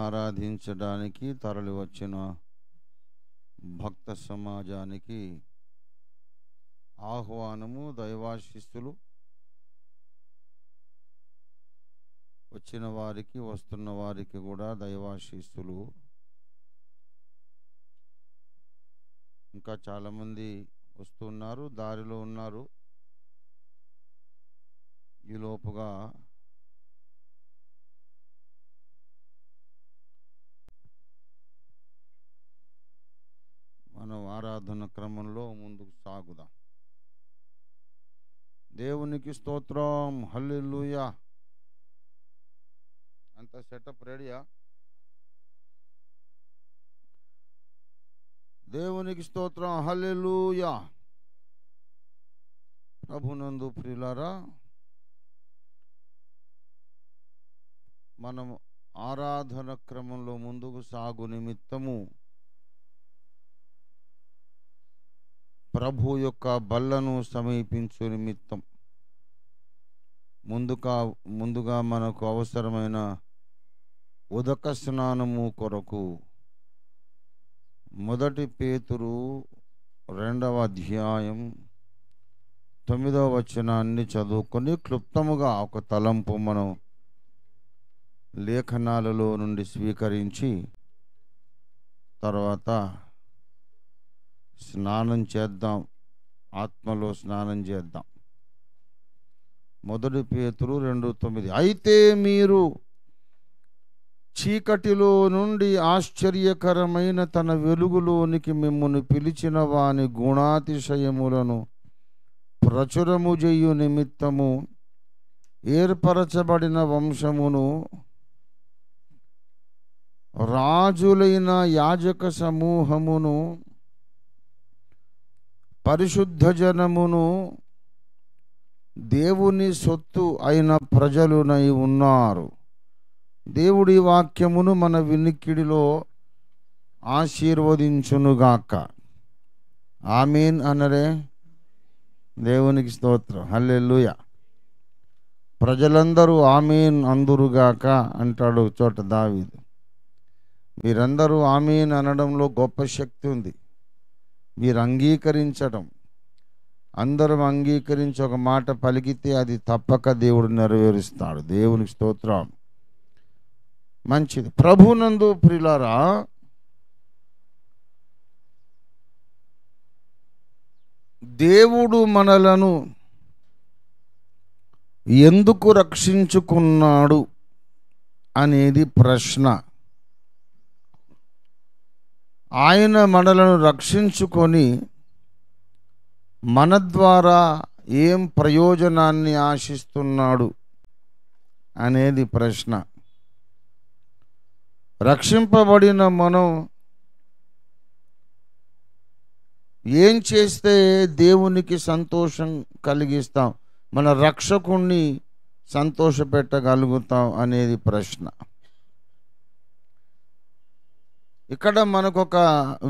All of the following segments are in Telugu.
ఆరాధించడానికి తరలి వచ్చిన భక్త సమాజానికి ఆహ్వానము, దైవాశీస్సులు. వచ్చిన వారికి, వస్తున్న వారికి కూడా దైవాశీస్సులు. ఇంకా చాలామంది వస్తున్నారు, దారిలో ఉన్నారు. ఈలోపుగా మనం ఆరాధన క్రమంలో ముందుకు సాగుదాం. దేవునికి స్తోత్రం. హల్లెలూయా. అంత సెటప్ రెడీయా? దేవునికి స్తోత్రం. హల్లెలూయా. ప్రభునందు ప్రియులారా, మనం ఆరాధన క్రమంలో ముందుకు సాగు నిమిత్తము ప్రభు యొక్క బల్లను సమీపించు నిమిత్తం ముందుగా మనకు అవసరమైన ఉదక స్నానము కొరకు 1 పేతురు 2వ అధ్యాయం 9వ వచనాన్ని చదువుకొని క్లుప్తముగా ఒక తలంపు మనం లేఖనాలలో నుండి స్వీకరించి తర్వాత స్నానం చేద్దాం, ఆత్మలో స్నానం చేద్దాం. 1 పేతురు 2:9. అయితే మీరు చీకటిలో నుండి ఆశ్చర్యకరమైన తన వెలుగులోనికి మిమ్మును పిలిచిన వాని గుణాతిశయములను ప్రచురము చేయు నిమిత్తము ఏర్పరచబడిన వంశమును, రాజులైన యాజక సమూహమును, పరిశుద్ధ జనమును, దేవుని సొత్తు అయిన ప్రజలునై ఉన్నారు. దేవుడి వాక్యమును మన వినికిడిలో ఆశీర్వదించునుగాక. ఆమేన్ అనరే. దేవునికి స్తోత్రం. హల్లెలూయా. ప్రజలందరూ ఆమేన్ అందురుగాక అంటాడు చోట దావీదు. మీరందరూ ఆమేన్ అనడంలో గొప్ప శక్తి ఉంది. మీరు అంగీకరించడం, అందరం అంగీకరించి ఒక మాట పలికితే అది తప్పక దేవుడు నెరవేరుస్తాడు. దేవునికి స్తోత్రం. మంచిది. ప్రభునందు ప్రియులారా, దేవుడు మనలను ఎందుకు రక్షించుకున్నాడు అనేది ప్రశ్న. ఆయన మనలను రక్షించుకొని మన ద్వారా ఏం ప్రయోజనాన్ని ఆశిస్తున్నాడు అనేది ప్రశ్న. రక్షింపబడిన మనం ఏం చేస్తే దేవునికి సంతోషం కలిగిస్తాం, మన రక్షకుణ్ణి సంతోషపెట్టగలుగుతాం అనేది ప్రశ్న. ఇక్కడ మనకొక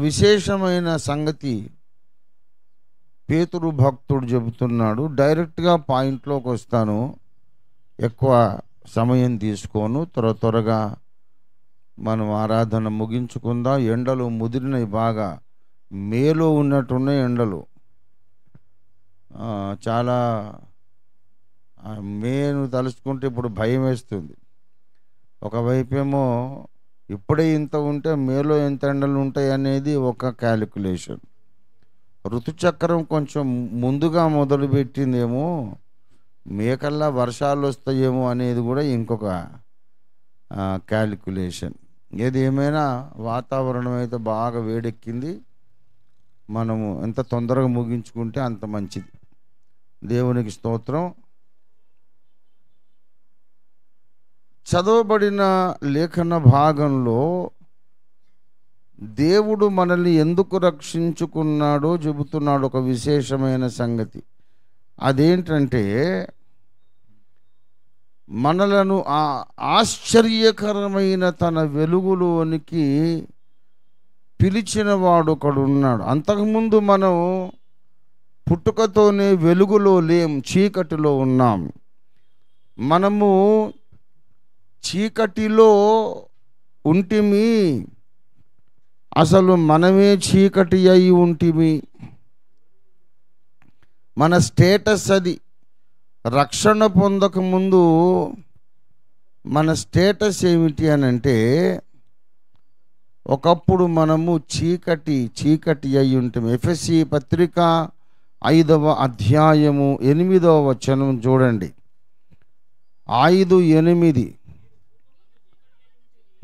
విశేషమైన సంగతి పేతురు భక్తుడు చెబుతున్నాడు. డైరెక్ట్గా పాయింట్లోకి వస్తాను, ఎక్కువ సమయం తీసుకోను. త్వరగా మనం ఆరాధన ముగించుకుందాం. ఎండలు ముదిరినవి, బాగా మేలో ఉన్నట్టున్నాయి ఎండలు. చాలా మేను తలుచుకుంటే ఇప్పుడు భయం వేస్తుంది. ఒకవైపేమో ఇప్పుడే ఇంత ఉంటే మేలో ఎంత ఎండలు ఉంటాయి అనేది ఒక క్యాలిక్యులేషన్. ఋతుచక్రం కొంచెం ముందుగా మొదలుపెట్టిందేమో, మేకల్లా వర్షాలు వస్తాయేమో అనేది కూడా ఇంకొక క్యాలిక్యులేషన్. ఏది ఏమైనా వాతావరణం అయితే బాగా వేడెక్కింది. మనము ఎంత తొందరగా ముగించుకుంటే అంత మంచిది. దేవునికి స్తోత్రం. చదవబడిన లేఖన భాగంలో దేవుడు మనల్ని ఎందుకు రక్షించుకున్నాడో చెబుతున్నాడు ఒక విశేషమైన సంగతి. అదేంటంటే, మనలను ఆ ఆశ్చర్యకరమైన తన వెలుగులోనికి పిలిచిన వాడు ఒకడున్నాడు. అంతకుముందు మనం పుట్టుకతోనే వెలుగులో లేం, చీకటిలో ఉన్నాం. మనము చీకటిలో ఉంటిమి, అసలు మనమే చీకటి అయి ఉంటిమి. మన స్టేటస్ అది. రక్షణ పొందకముందు మన స్టేటస్ ఏమిటి అని అంటే, ఒకప్పుడు మనము చీకటి అయి ఉంటాము. ఎఫెసీ పత్రిక 5వ అధ్యాయము 8వ వచనం చూడండి. 5:8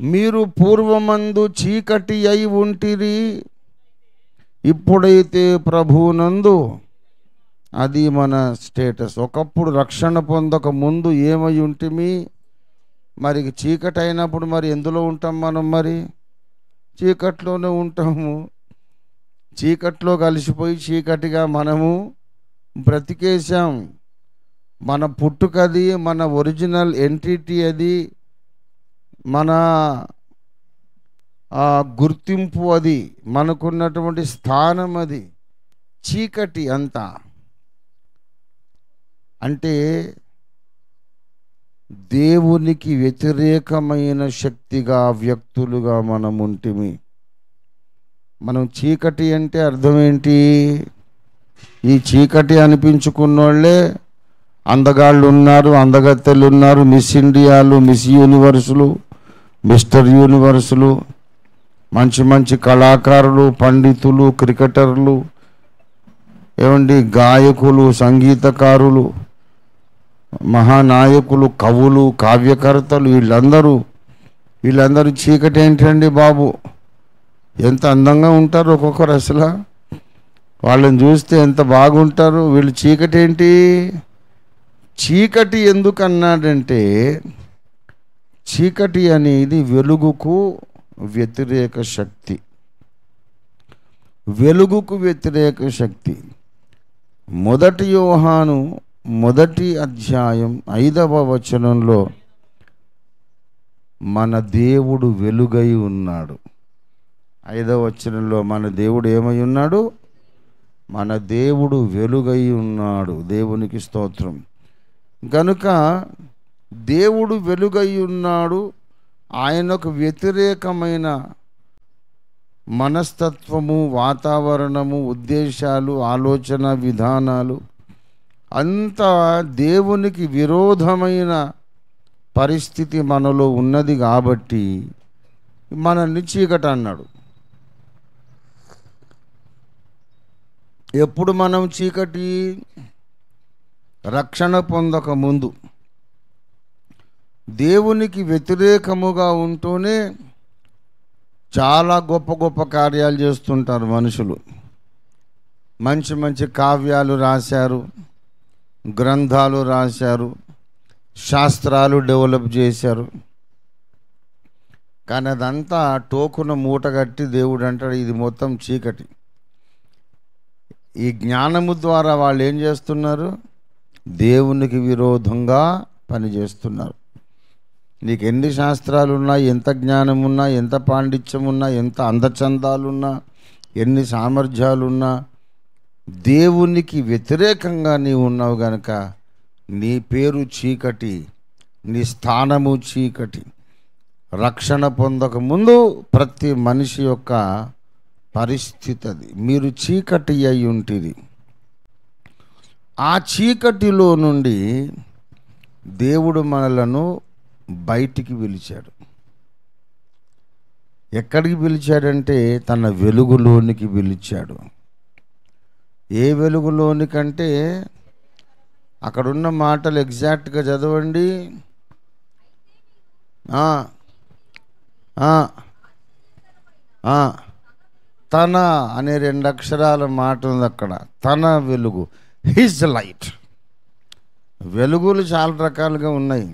మీరు పూర్వమందు చీకటి అయి ఉంటిరి, ఇప్పుడైతే ప్రభువునందు. అది మన స్టేటస్. ఒకప్పుడు రక్షణ పొందక ముందు ఏమై ఉంటిమి? మరి చీకటి అయినప్పుడు మరి ఎందులో ఉంటాం మనం? మరి చీకట్లోనే ఉంటాము. చీకట్లో కలిసిపోయి చీకటిగా మనము బ్రతికేశాం. మన పుట్టుకది, మన ఒరిజినల్ ఎంటిటీ అది, మన గుర్తింపు అది, మనకున్నటువంటి స్థానం అది చీకటి అంతా. అంటే దేవునికి వ్యతిరేకమైన శక్తిగా, వ్యక్తులుగా మనం ఉంటిమి. మనం చీకటి అంటే అర్థం ఏంటి? ఈ చీకటి అనిపించుకున్నోళ్ళే అందగాళ్ళు ఉన్నారు, అందగత్తెలు ఉన్నారు, మిస్ ఇండియాలు, మిస్ యూనివర్సులు, మిస్టర్ యూనివర్సులు, మంచి మంచి కళాకారులు, పండితులు, క్రికెటర్లు, ఏమండి, గాయకులు, సంగీతకారులు, మహానాయకులు, కవులు, కావ్యకర్తలు, వీళ్ళందరూ చీకటి ఏంటండి బాబు? ఎంత అందంగా ఉంటారు ఒక్కొక్కరు. అసలు వాళ్ళని చూస్తే ఎంత బాగుంటారు. వీళ్ళు చీకటి ఏంటి? చీకటి ఎందుకు అన్నాడంటే, చీకటి అనేది వెలుగుకు వ్యతిరేక శక్తి. వెలుగుకు వ్యతిరేక శక్తి. 1 యోహాను 1వ అధ్యాయం 5వ వచనంలో మన దేవుడు వెలుగై ఉన్నాడు. 5వ వచనంలో మన దేవుడు ఏమై ఉన్నాడు? మన దేవుడు వెలుగై ఉన్నాడు. దేవునికి స్తోత్రం. కనుక దేవుడు వెలుగై ఉన్నాడు. ఆయనకు వ్యతిరేకమైన మనస్తత్వము, వాతావరణము, ఉద్దేశాలు, ఆలోచన విధానాలు అంతా దేవునికి విరోధమైన పరిస్థితి మనలో ఉన్నది. కాబట్టి మనల్ని చీకటి అన్నాడు. ఎప్పుడు మనం చీకటి? రక్షణ పొందక ముందు. దేవునికి వ్యతిరేకముగా ఉంటూనే చాలా గొప్ప గొప్ప కార్యాలు చేస్తుంటారు మనుషులు. మంచి మంచి కావ్యాలు రాశారు, గ్రంథాలు రాశారు, శాస్త్రాలు డెవలప్ చేశారు. కానీ అదంతా టోకున మూటగట్టి దేవుడు అంటాడు ఇది మొత్తం చీకటి. ఈ జ్ఞానము ద్వారా వాళ్ళు ఏం చేస్తున్నారు? దేవునికి విరోధంగా పనిచేస్తున్నారు. నీకు ఎన్ని శాస్త్రాలు ఉన్నా, ఎంత జ్ఞానం ఉన్నా, ఎంత పాండిత్యం ఉన్నా, ఎంత అందచందాలున్నా, ఎన్ని సామర్థ్యాలున్నా, దేవునికి వ్యతిరేకంగా నీవు ఉన్నావు గనక నీ పేరు చీకటి, నీ స్థానము చీకటి. రక్షణ పొందక ముందు ప్రతి మనిషి యొక్క పరిస్థితి అది. మీరు చీకటి అయి ఉంటుంది. ఆ చీకటిలో నుండి దేవుడు మనలను బయటికి పిలిచాడు. ఎక్కడికి పిలిచాడంటే తన వెలుగులోనికి పిలిచాడు. ఏ వెలుగులోనికంటే అక్కడున్న మాటలు ఎగ్జాక్ట్గా చదవండి. తన అనే 2 అక్షరాల మాట ఉంది అక్కడ. తన వెలుగు, హిజ్ లైట్. వెలుగులు చాలా రకాలుగా ఉన్నాయి,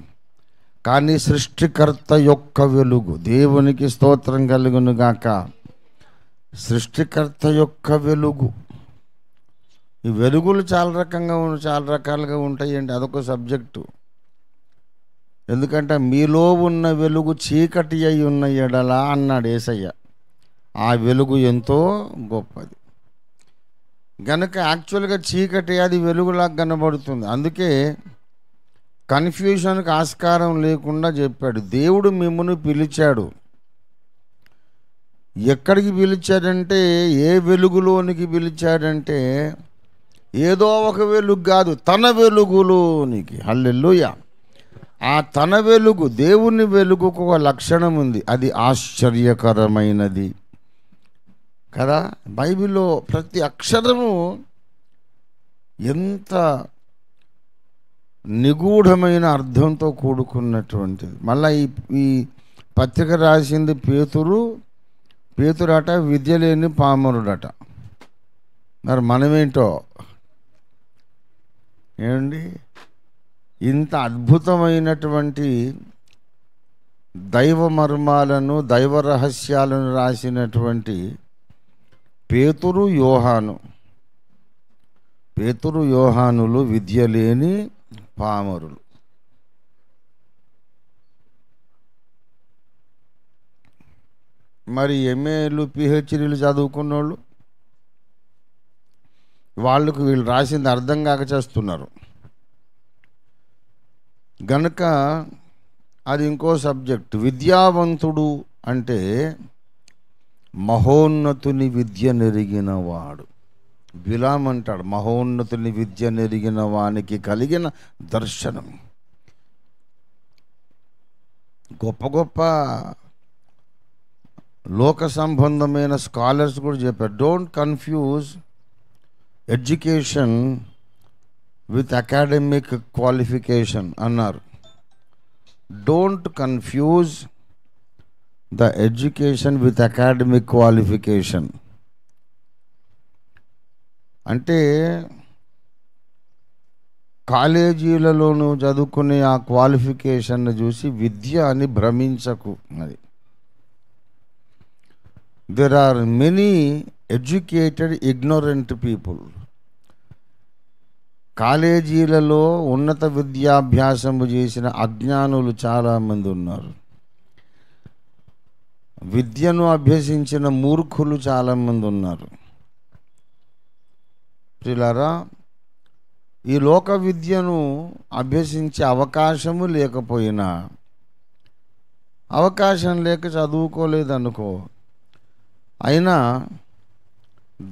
కానీ సృష్టికర్త యొక్క వెలుగు, దేవునికి స్తోత్రం కలుగును గాక. సృష్టికర్త యొక్క వెలుగు. ఈ వెలుగులు చాలా రకాలుగా ఉంటాయండి. అదొక సబ్జెక్టు. ఎందుకంటే మీలో ఉన్న వెలుగు చీకటి అయి ఉన్న ఎడల అన్నాడు యేసయ్య. ఆ వెలుగు ఎంతో గొప్పది. గనుక యాక్చువల్గా చీకటి అది వెలుగులాగా కనబడుతుంది. అందుకే కన్ఫ్యూషన్కి ఆస్కారం లేకుండా చెప్పాడు. దేవుడు మిమ్మల్ని పిలిచాడు. ఎక్కడికి పిలిచాడంటే, ఏ వెలుగులోనికి పిలిచాడంటే, ఏదో ఒక వెలుగు కాదు, తన వెలుగులోనికి. హల్లెలూయా. ఆ తన వెలుగు, దేవుని వెలుగుకు ఒక లక్షణం ఉంది, అది ఆశ్చర్యకరమైనది కదా. బైబిల్లో ప్రతి అక్షరము ఎంత నిగూఢమైన అర్థంతో కూడుకున్నటువంటిది. మళ్ళీ ఈ పత్రిక రాసింది పేతురట విద్య లేని పామరుడట. మరి మనమేంటో ఏమండి, ఇంత అద్భుతమైనటువంటి దైవ మర్మాలను, దైవ రహస్యాలను రాసినటువంటి పేతురు యోహానులు విద్య లేని పామరులు. మరి ఎంఏలు పిహెచ్డీలు చదువుకున్న వాళ్ళకు వీళ్ళు రాసింది అర్థం కాక చేస్తున్నారు గనుక అది ఇంకో సబ్జెక్ట్. విద్యావంతుడు అంటే మహోన్నతుని విద్య నెరిగిన వాడు. బిలాం అంటాడు, మహోన్నతుని విద్య నెరిగిన వానికి కలిగిన దర్శనం. గొప్ప గొప్ప లోక సంబంధమైన స్కాలర్స్ కూడా చెప్పారు, don't confuse education with academic qualification అన్నారు. Don't confuse the education with academic qualification అంటే కాలేజీలలోనూ చదువుకునే ఆ క్వాలిఫికేషన్ చూసి విద్య అని భ్రమించకు. అది there are many educated ignorant people. కాలేజీలలో ఉన్నత విద్యాభ్యాసము చేసిన అజ్ఞానులు చాలామంది ఉన్నారు. విద్యను అభ్యసించిన మూర్ఖులు చాలామంది ఉన్నారు. ప్రియులారా, ఈ లోక విద్యను అభ్యసించే అవకాశము లేకపోయినా, అవకాశం లేక చదువుకోలేదనుకో, అయినా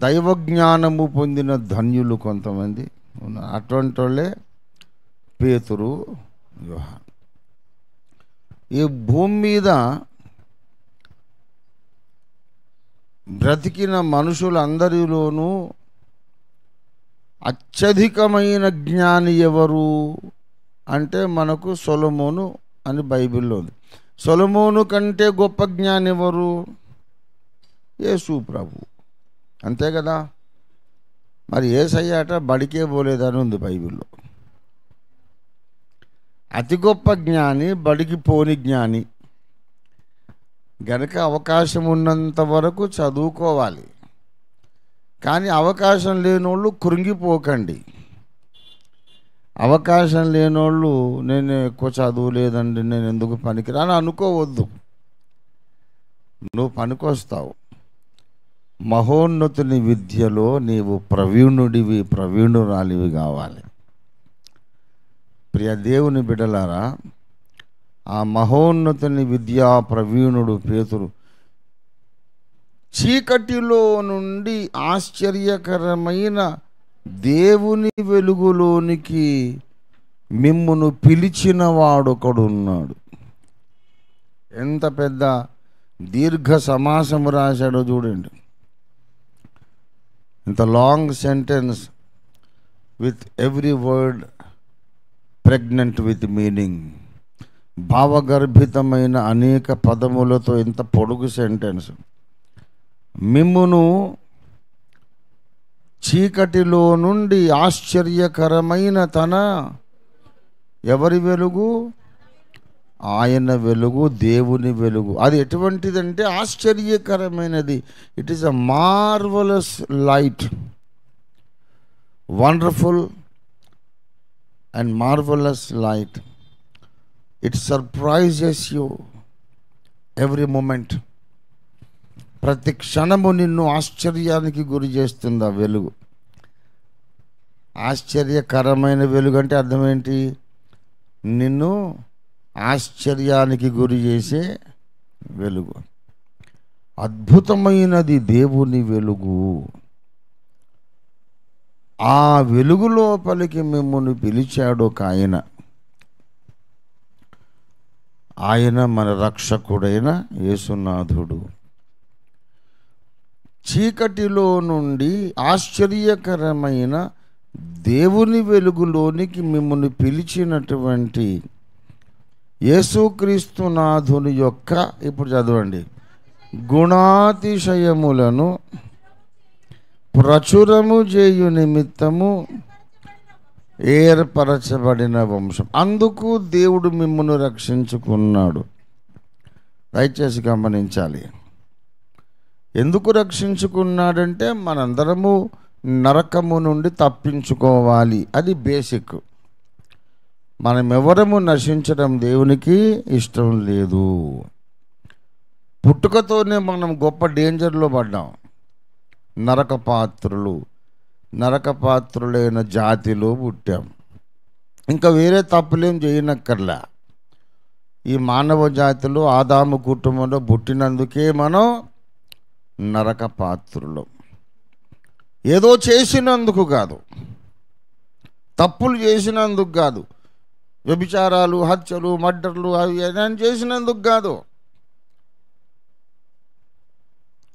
దైవజ్ఞానము పొందిన ధన్యులు కొంతమంది ఉన్నారు. అటువంటి వాళ్ళే పేతురు, యోహాను. ఈ భూమి మీద బ్రతికిన మనుషులందరిలోనూ అత్యధికమైన జ్ఞాని ఎవరు అంటే మనకు సొలొమోను అని బైబిల్లో ఉంది. సొలొమోను కంటే గొప్ప జ్ఞాని ఎవరు? యేసు ప్రభు, అంతే కదా. మరి యేసయ్యాట బడికే పోలేదని ఉంది బైబిల్లో. అతి గొప్ప జ్ఞాని బడికి పోని జ్ఞాని గనక అవకాశం ఉన్నంత వరకు చదువుకోవాలి. కానీ అవకాశం లేనోళ్ళు కృంగిపోకండి. అవకాశం లేనోళ్ళు నేను ఎక్కువ చదువులేదండి, నేను ఎందుకు పనికిరాని అనుకోవద్దు. నువ్వు పనికొస్తావు. మహోన్నతుని విద్యలో నీవు ప్రవీణురాలివి కావాలి. ప్రియ దేవుని బిడ్డలారా, ఆ మహోన్నతుని విద్యా ప్రవీణుడు పేతురు చీకటిలో నుండి ఆశ్చర్యకరమైన దేవుని వెలుగులోనికి మిమ్మును పిలిచిన వాడొకడున్నాడు. ఎంత పెద్ద దీర్ఘ సమాసము రాశాడో చూడండి. ఇంత long sentence with every word pregnant with meaning. భావగర్భితమైన అనేక పదములతో ఇంత పొడుగు సెంటెన్స్. మిమ్మును చీకటిలో నుండి ఆశ్చర్యకరమైన తన ఎవరి వెలుగు? ఆయన వెలుగు, దేవుని వెలుగు. అది ఎటువంటిదంటే ఆశ్చర్యకరమైనది. It is a marvellous light, wonderful and marvellous light. It surprises you every moment. ప్రతి క్షణము నిన్ను ఆశ్చర్యానికి గురి చేస్తుంది ఆ వెలుగు. ఆశ్చర్యకరమైన వెలుగు అంటే అర్థం ఏంటి? నిన్ను ఆశ్చర్యానికి గురి చేసే వెలుగు. అద్భుతమైనది దేవుని వెలుగు. ఆ వెలుగు లోపలికి మిమ్మల్ని పిలిచాడు ఒక ఆయన మన రక్షకుడైన యేసునాథుడు. చీకటిలో నుండి ఆశ్చర్యకరమైన దేవుని వెలుగులోనికి మిమ్మల్ని పిలిచినటువంటి యేసుక్రీస్తునాథుని యొక్క, ఇప్పుడు చదవండి, గుణాతిశయములను ప్రచురము చేయు నిమిత్తము ఏర్పరచబడిన వంశం. అందుకు దేవుడు మిమ్మల్ని రక్షించుకున్నాడు. దయచేసి గమనించాలి. ఎందుకు రక్షించుకున్నాడంటే మనందరము నరకము నుండి తప్పించుకోవాలి. అది బేసిక్. మనం ఎవరము నశించడం దేవునికి ఇష్టం లేదు. పుట్టుకతోనే మనం గొప్ప డేంజర్లో పడ్డాం. నరకపాత్రులైన జాతిలో పుట్టాం. ఇంకా వేరే తప్పులేం చేయనక్కర్లా. ఈ మానవ జాతిలో ఆదాము కుటుంబంలో పుట్టినందుకే మనం నరకపాత్రులు. ఏదో చేసినందుకు కాదు, తప్పులు చేసినందుకు కాదు, వ్యభిచారాలు, హత్యలు, మర్డర్లు అవి ఏదైనా చేసినందుకు కాదు.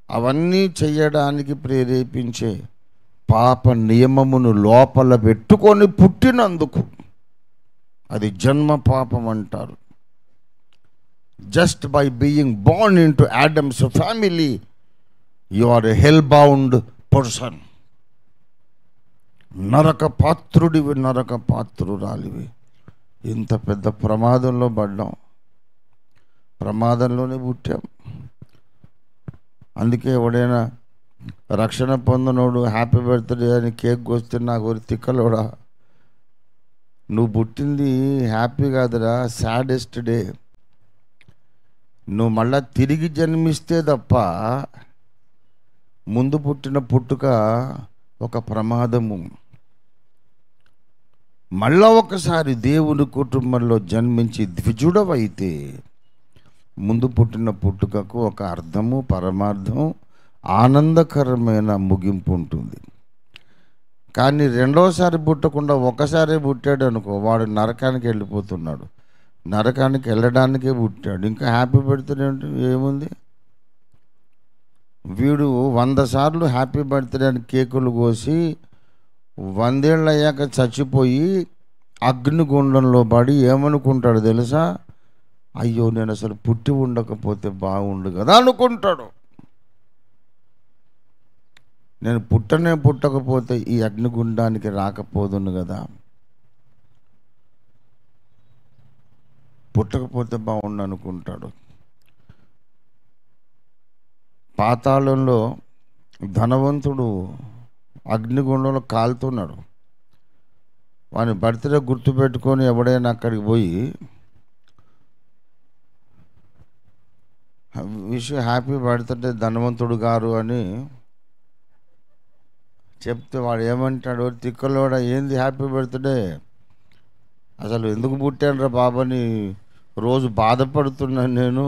అవన్నీ చేయడానికి ప్రేరేపించే పాప నియమమును లోపల పెట్టుకొని పుట్టినందుకు అది జన్మ పాపం అంటారు. Just by being born into Adam's family you are a hell bound person. నరకపాత్రుడివి, నరకపాత్రురాలివి. ఇంత పెద్ద ప్రమాదంలో పడ్డాం, ప్రమాదంలోనే పుట్టాం. అందుకే ఎవడైనా రక్షణ పొందనోడు హ్యాపీ బర్త్డే అని కేక్ కోస్తే నాకు తిక్కలోడా, నువ్వు పుట్టింది హ్యాపీ కాదురా, సాడెస్ట్ డే. నువ్వు మళ్ళా తిరిగి జన్మిస్తే తప్ప ముందు పుట్టిన పుట్టుక ఒక ప్రమాదము. మళ్ళా ఒకసారి దేవుని కుటుంబంలో జన్మించి ద్విజుడవైతే ముందు పుట్టిన పుట్టుకకు ఒక అర్థము, పరమార్థం, ఆనందకరమైన ముగింపు ఉంటుంది. కానీ రెండోసారి పుట్టకుండా ఒకసారి పుట్టాడు అనుకో, వాడు నరకానికి వెళ్ళిపోతున్నాడు. నరకానికి వెళ్ళడానికే పుట్టాడు. ఇంకా హ్యాపీ బర్త్డే అంటే ఏముంది? వీడు 100 సార్లు హ్యాపీ బర్త్డే అని కేకులు కోసి 100 ఏళ్ళు అయ్యాక చచ్చిపోయి అగ్నిగుండంలో పడి ఏమనుకుంటాడు తెలుసా? అయ్యో, నేను అసలు పుట్టి ఉండకపోతే బాగుండు కదా అనుకుంటాడు. నేను పుట్టకపోతే ఈ అగ్నిగుండానికి రాకపోదును కదా, పుట్టకపోతే బాగుండు అనుకుంటాడు. పాతాళంలో ధనవంతుడు అగ్నిగుండంలో కాలుతున్నాడు. వాని బర్త్డే గుర్తుపెట్టుకొని ఎవడైనా అక్కడికి పోయి విష్ హ్యాపీ బర్త్డే ధనవంతుడు గారు అని చెప్తే వాడు ఏమంటాడు? తిక్కలోడ, ఏంది హ్యాపీ బర్త్డే, అసలు ఎందుకు పుట్టానురా బాబాని రోజు బాధపడుతున్నాను, నేను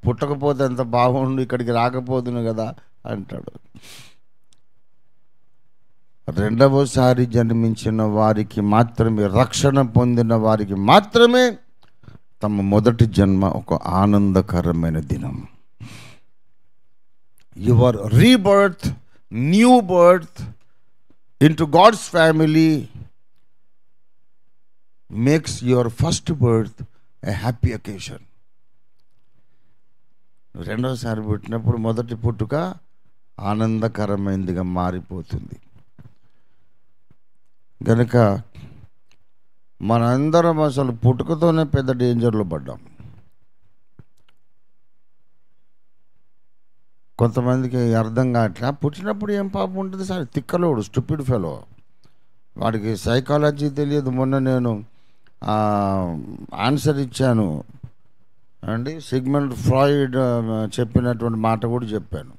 పుట్టకపోతే ఎంత బాగుండు, ఇక్కడికి రాకపోదును కదా అంటాడు. రెండవసారి జన్మించిన వారికి మాత్రమే, రక్షణ పొందిన వారికి మాత్రమే తమ మొదటి జన్మ ఒక ఆనందకరమైన దినం. Your rebirth, new birth into God's family makes your first birth a happy occasion. రెండోసారి పుట్టినప్పుడు మొదటి పుట్టుక ఆనందకరమైనదిగా మారిపోతుంది. కనుక మనందరం అసలు పుట్టుకతోనే పెద్ద డేంజర్లో పడ్డాం. కొంతమందికి అర్థం కావట్లే, పుట్టినప్పుడు ఏం పాపం ఉంటుంది సార్, తిక్కలోడు, స్టూపిడ్ ఫెలో, వాడికి సైకాలజీ తెలియదు. మొన్న నేను ఆన్సర్ ఇచ్చాను అండి, సిగ్మండ్ ఫ్రాయిడ్ చెప్పినటువంటి మాట కూడా చెప్పాను.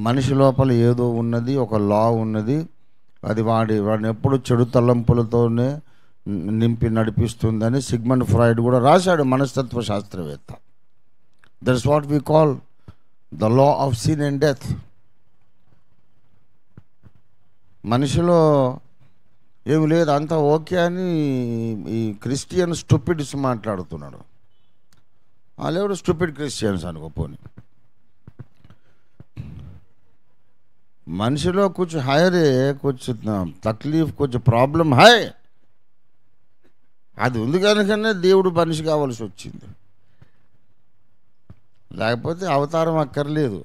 మనిషి లోపల ఏదో ఉన్నది, ఒక లా ఉన్నది, అది వాడిని ఎప్పుడు చెడు తలంపులతోనే నింపి నడిపిస్తుందని సిగ్మండ్ ఫ్రాయిడ్ కూడా రాశాడు, మనస్తత్వ శాస్త్రవేత్త. That's what we call the law of sin and death. మనిషిలో ఏమి లేదు, అంతా ఓకే అని ఈ క్రిస్టియన్ స్టూపిడ్స్ మాట్లాడుతున్నాడు. వాళ్ళెవరు స్టూపిడ్ క్రిస్టియన్స్ అనుకోపోని. మనిషిలో కొంచెం హైరే, కొంచెం తక్లీఫ్, కొంచెం ప్రాబ్లం హై అది ఉంది కనుకనే దేవుడు మనిషి కావాల్సి వచ్చింది. లేకపోతే అవతారం అక్కర్లేదు.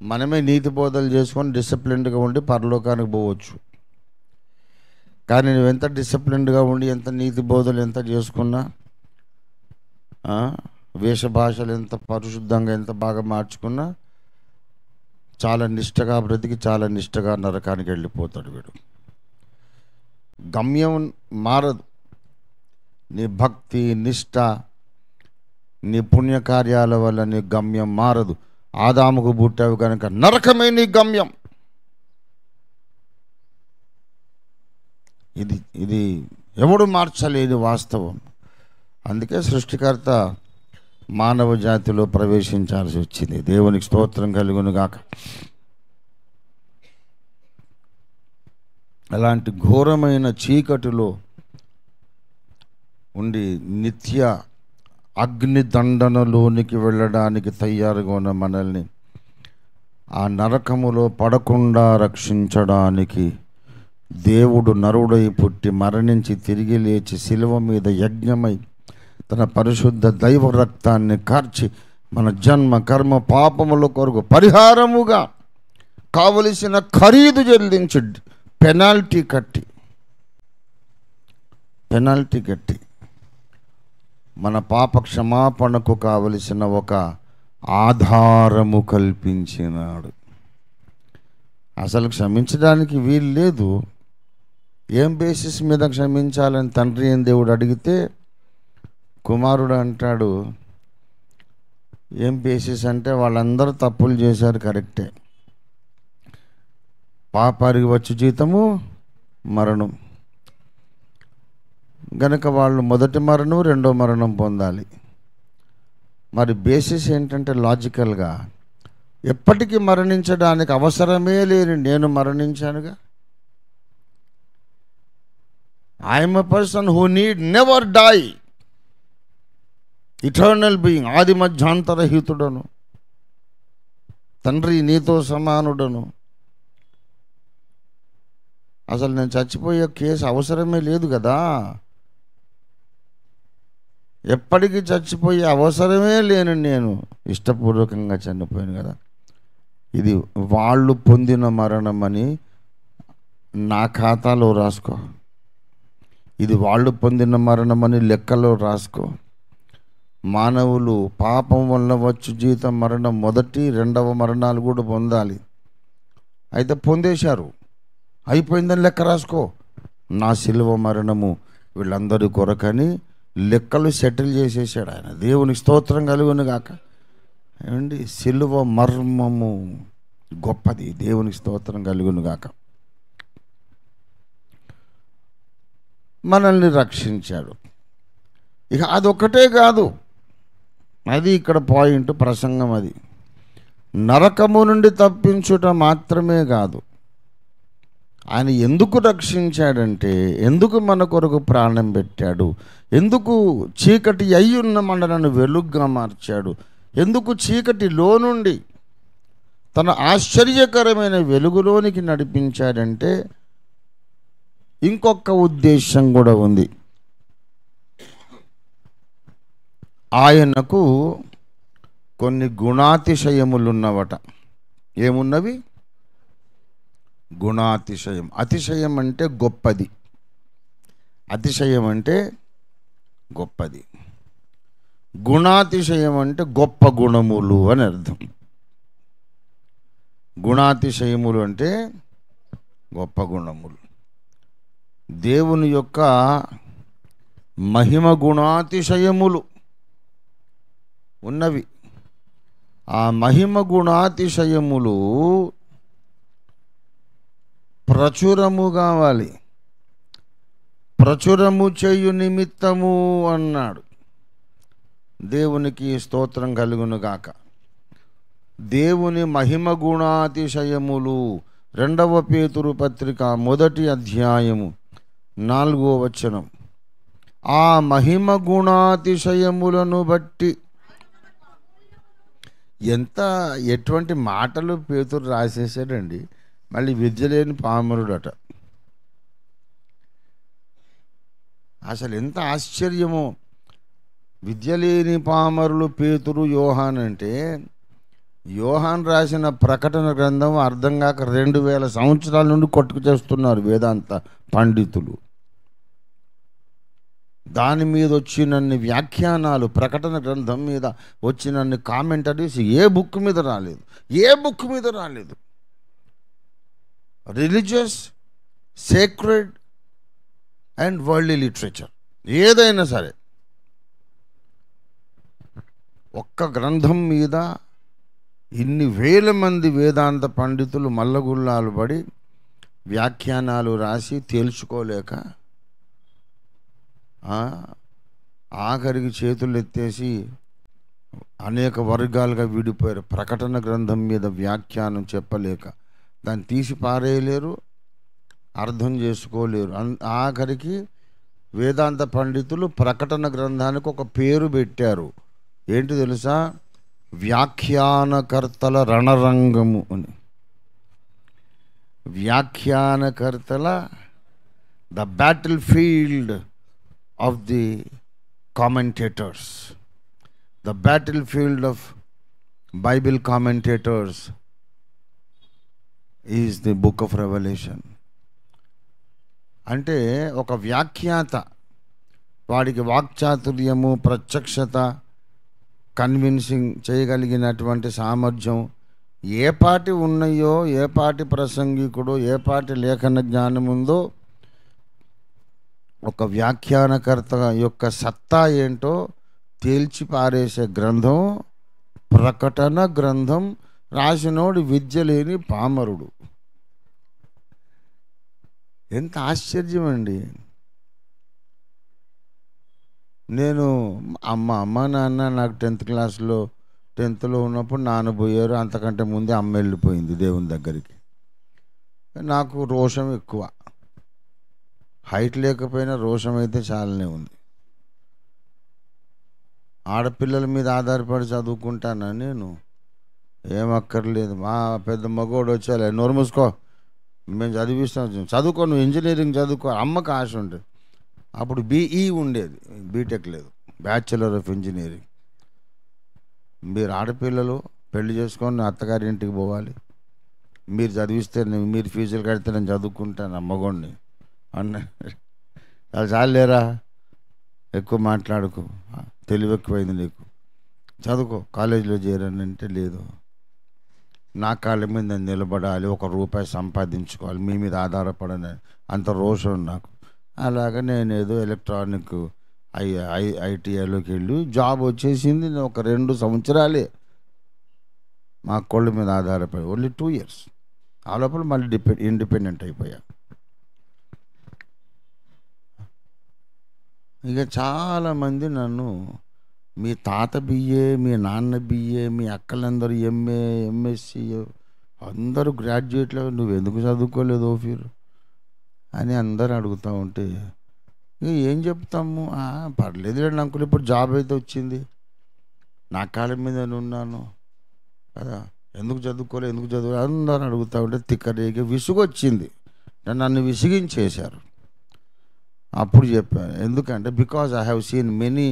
మనమే నీతి బోధలు చేసుకొని డిసిప్లిన్డ్గా ఉండి పరలోకానికి పోవచ్చు. కానీ నువ్వు ఎంత డిసిప్లిన్డ్గా ఉండి, ఎంత నీతి బోధలు ఎంత చేసుకున్నా, వేషభాషలు ఎంత పరిశుద్ధంగా ఎంత బాగా మార్చుకున్నా, చాలా నిష్టగా బ్రతికి చాలా నిష్టగా నరకానికి వెళ్ళిపోతాడు వీడు. గమ్యం మారదు. నీ భక్తి, నిష్ట, నీ పుణ్యకార్యాల వల్ల నీ గమ్యం మారదు. ఆదాముకు పుట్టావు కనుక నరకమే నీ గమ్యం. ఇది ఎవడు మార్చలేని వాస్తవం. అందుకే సృష్టికర్త మానవ జాతిలో ప్రవేశించాల్సి వచ్చింది. దేవునికి స్తోత్రం కలుగును గాక. అలాంటి ఘోరమైన చీకటిలో ఉండి నిత్య అగ్నిదండనలోనికి వెళ్ళడానికి తయారుగా ఉన్న మనల్ని ఆ నరకములో పడకుండా రక్షించడానికి దేవుడు నరుడై పుట్టి మరణించి తిరిగి లేచి శిలువ మీద యజ్ఞమై తన పరిశుద్ధ దైవ రక్తాన్ని కార్చి మన జన్మ కర్మ పాపముల కొరకు పరిహారముగా కావలసిన ఖరీదు చెల్లించి పెనాల్టీ కట్టి మన పాప క్షమాపణకు కావలసిన ఒక ఆధారము కల్పించినాడు. అసలు క్షమించడానికి వీలు లేదు. ఏం బేసిస్ మీద క్షమించాలని తండ్రి అని దేవుడు అడిగితే కుమారుడు అంటాడు, ఏం బేసిస్ అంటే వాళ్ళందరూ తప్పులు చేశారు, కరెక్టే. పాపానికి వచ్చు జీతము మరణం గనక వాళ్ళు మొదటి మరణం రెండో మరణం పొందాలి. మరి బేసిస్ ఏంటంటే లాజికల్గా ఎప్పటికీ మరణించడానికి అవసరమే లేని నేను మరణించానుగా. I'm a person who need never die, eternal being, ఆది మధ్యాంతరహితుడను, తండ్రి నీతో సమానుడను. అసలు నేను చచ్చిపోయే కేసు అవసరమే లేదు కదా. ఎప్పటికీ చచ్చిపోయే అవసరమే లేని నేను ఇష్టపూర్వకంగా చనిపోయాను కదా. ఇది వాళ్ళు పొందిన మరణం అని నా ఖాతాలో రాసుకో. ఇది వాళ్ళు పొందిన మరణం అని లెక్కలో రాసుకో. మానవులు పాపం వల్ల వచ్చు జీతం మరణం, మొదటి రెండవ మరణాలు కూడా పొందాలి. అయితే పొందేశారు, అయిపోయిందని లెక్క రాసుకో. నా శిలువ మరణము వీళ్ళందరి కొరకని లెక్కలు సెటిల్ చేసేసాడు ఆయన. దేవునికి స్తోత్రం కలుగును గాక. ఏమండి, శిలువ మర్మము గొప్పది. దేవునికి స్తోత్రం కలుగును గాక. మనల్ని రక్షించాడు. ఇక అదొక్కటే కాదు, అది ఇక్కడ పాయింట్, ప్రసంగం. అది నరకము నుండి తప్పించుట మాత్రమే కాదు, ఆయన ఎందుకు రక్షించాడంటే, ఎందుకు మన కొరకు ప్రాణం పెట్టాడు, ఎందుకు చీకటి అయ్యున్న మనలను వెలుగుగా మార్చాడు, ఎందుకు చీకటిలో నుండి తన ఆశ్చర్యకరమైన వెలుగులోనికి నడిపించాడంటే ఇంకొక ఉద్దేశం కూడా ఉంది. ఆయనకు కొన్ని గుణాతిశయములున్నవట. ఏమున్నవి? గుణాతిశయం. అతిశయం అంటే గొప్పది, అతిశయం అంటే గొప్పది. గుణాతిశయం అంటే గొప్ప గుణములు అని అర్థం. గుణాతిశయములు అంటే గొప్ప గుణములు. దేవుని యొక్క మహిమ గుణాతిశయములు ఉన్నవి. ఆ మహిమ గుణాతిశయములు ప్రచురము కావాలి. ప్రచురము చేయు నిమిత్తము అన్నాడు. దేవునికి స్తోత్రం కలుగును గాక. దేవుని మహిమ గుణాతిశయములు. 2 పేతురు పత్రిక 1వ అధ్యాయము 4వ వచనం. ఆ మహిమ గుణాతిశయములను బట్టి. ఎటువంటి మాటలు పేతురు రాసేసాడండి. మళ్ళీ విద్య లేని పామరుడట. అసలు ఎంత ఆశ్చర్యమో. విద్య లేని పామరులు పేతురు, యోహాన్ అంటే, యోహాన్ రాసిన ప్రకటన గ్రంథం అర్థం కాక 2000 సంవత్సరాల నుండి కొట్టుకు చేస్తున్నారు వేదాంత పండితులు. దాని మీద వచ్చినన్ని వ్యాఖ్యానాలు, ప్రకటన గ్రంథం మీద వచ్చినన్ని కామెంటరీస్ ఏ బుక్ మీద రాలేదు. Religious, sacred and worldly literature ఏదైనా సరే ఒక్క గ్రంథం మీద ఇన్ని వేల మంది వేదాంత పండితులు మల్లగుల్లాలు పడి వ్యాఖ్యానాలు రాసి తేల్చుకోలేక ఆఖరికి చేతులు ఎత్తేసి అనేక వర్గాలుగా విడిపోయారు. ప్రకటన గ్రంథం మీద వ్యాఖ్యానం చెప్పలేక దాన్ని తీసి పారేయలేరు, అర్థం చేసుకోలేరు. ఆఖరికి వేదాంత పండితులు ప్రకటన గ్రంథానికి ఒక పేరు పెట్టారు. ఏంటి తెలుసా? వ్యాఖ్యానకర్తల రణరంగము అని. వ్యాఖ్యానకర్తల the battlefield of the commentators, the battlefield of Bible commentators is the book of Revelation. అంటే ఒక వ్యాఖ్యాత, వాడికి వాక్చాతుర్యము, ప్రత్యక్షత, కన్విన్సింగ్ చేయగలిగినటువంటి సామర్థ్యం ఏ పాటి ఉన్నాయో, ఏ పాటి ప్రసంగికుడు, ఏ పాటి లేఖన జ్ఞానం ఉందో, ఒక వ్యాఖ్యానకర్త యొక్క సత్తా ఏంటో తేల్చి పారేసే గ్రంథం ప్రకటన గ్రంథం. రాసినోడు విద్య లేని పామరుడు. ఎంత ఆశ్చర్యం అండి. నేను అమ్మ నాన్న నాకు 10th ఉన్నప్పుడు నాన్న పోయారు. అంతకంటే ముందే అమ్మ వెళ్ళిపోయింది దేవుని దగ్గరికి. నాకు రోషం ఎక్కువ. హైట్ లేకపోయినా రోషం అయితే చాలానే ఉంది. ఆడపిల్లల మీద ఆధారపడి చదువుకుంటానా నేను? ఏమక్కర్లేదు. మా పెద్ద మగోడు వచ్చేలే, నోరు మూసుకో, మేము చదివిస్తాం, చదువుకో, నువ్వు ఇంజనీరింగ్ చదువుకో. అమ్మకు ఆశ ఉంటుంది. అప్పుడు BE ఉండేది, బీటెక్ లేదు, బ్యాచులర్ ఆఫ్ ఇంజనీరింగ్. మీరు ఆడపిల్లలు పెళ్లి చేసుకొని అత్తగారి ఇంటికి పోవాలి, మీరు చదివిస్తే మీరు ఫీజులు కడితే నేను చదువుకుంటాను అమ్మగోడిని అన్న. అది చాలేరా, ఎక్కువ మాట్లాడుకో, తెలివి ఎక్కువైంది నీకు, చదువుకో, కాలేజీలో చేరానంటే లేదు, నా కాళ్ళ మీద నేను నిలబడాలి, ₹1 సంపాదించుకోవాలి, మీ మీద ఆధారపడని అంత రోషం నాకు. అలాగా నేను ఏదో ఎలక్ట్రానిక్ ITIలోకి వెళ్ళి జాబ్ వచ్చేసింది. ఒక 2 సంవత్సరాలే మా కోళ్ళ మీద ఆధారపడి, ఓన్లీ 2 years. ఆ లోపల మళ్ళీ ఇండిపెండెంట్ అయిపోయా. ఇక చాలామంది నన్ను, మీ తాత BA, మీ నాన్న BA, మీ అక్కలందరూ MA, MSc, అందరూ గ్రాడ్యుయేట్లో, నువ్వు ఎందుకు చదువుకోలేదు ఓఫీరు అని అందరూ అడుగుతూ ఉంటే ఇక ఏం చెప్తాము? పర్లేదు లేండి అంకుల్, ఇప్పుడు జాబ్ అయితే వచ్చింది, నా కాళ్ళ మీద ఉన్నాను కదా, ఎందుకు చదువుకోలేదు అందరూ అడుగుతూ ఉంటే తిక్కరేగి విసుగొచ్చింది. నన్ను విసిగించేశారు. అప్పుడు చెప్పాను, ఎందుకంటే because I have seen many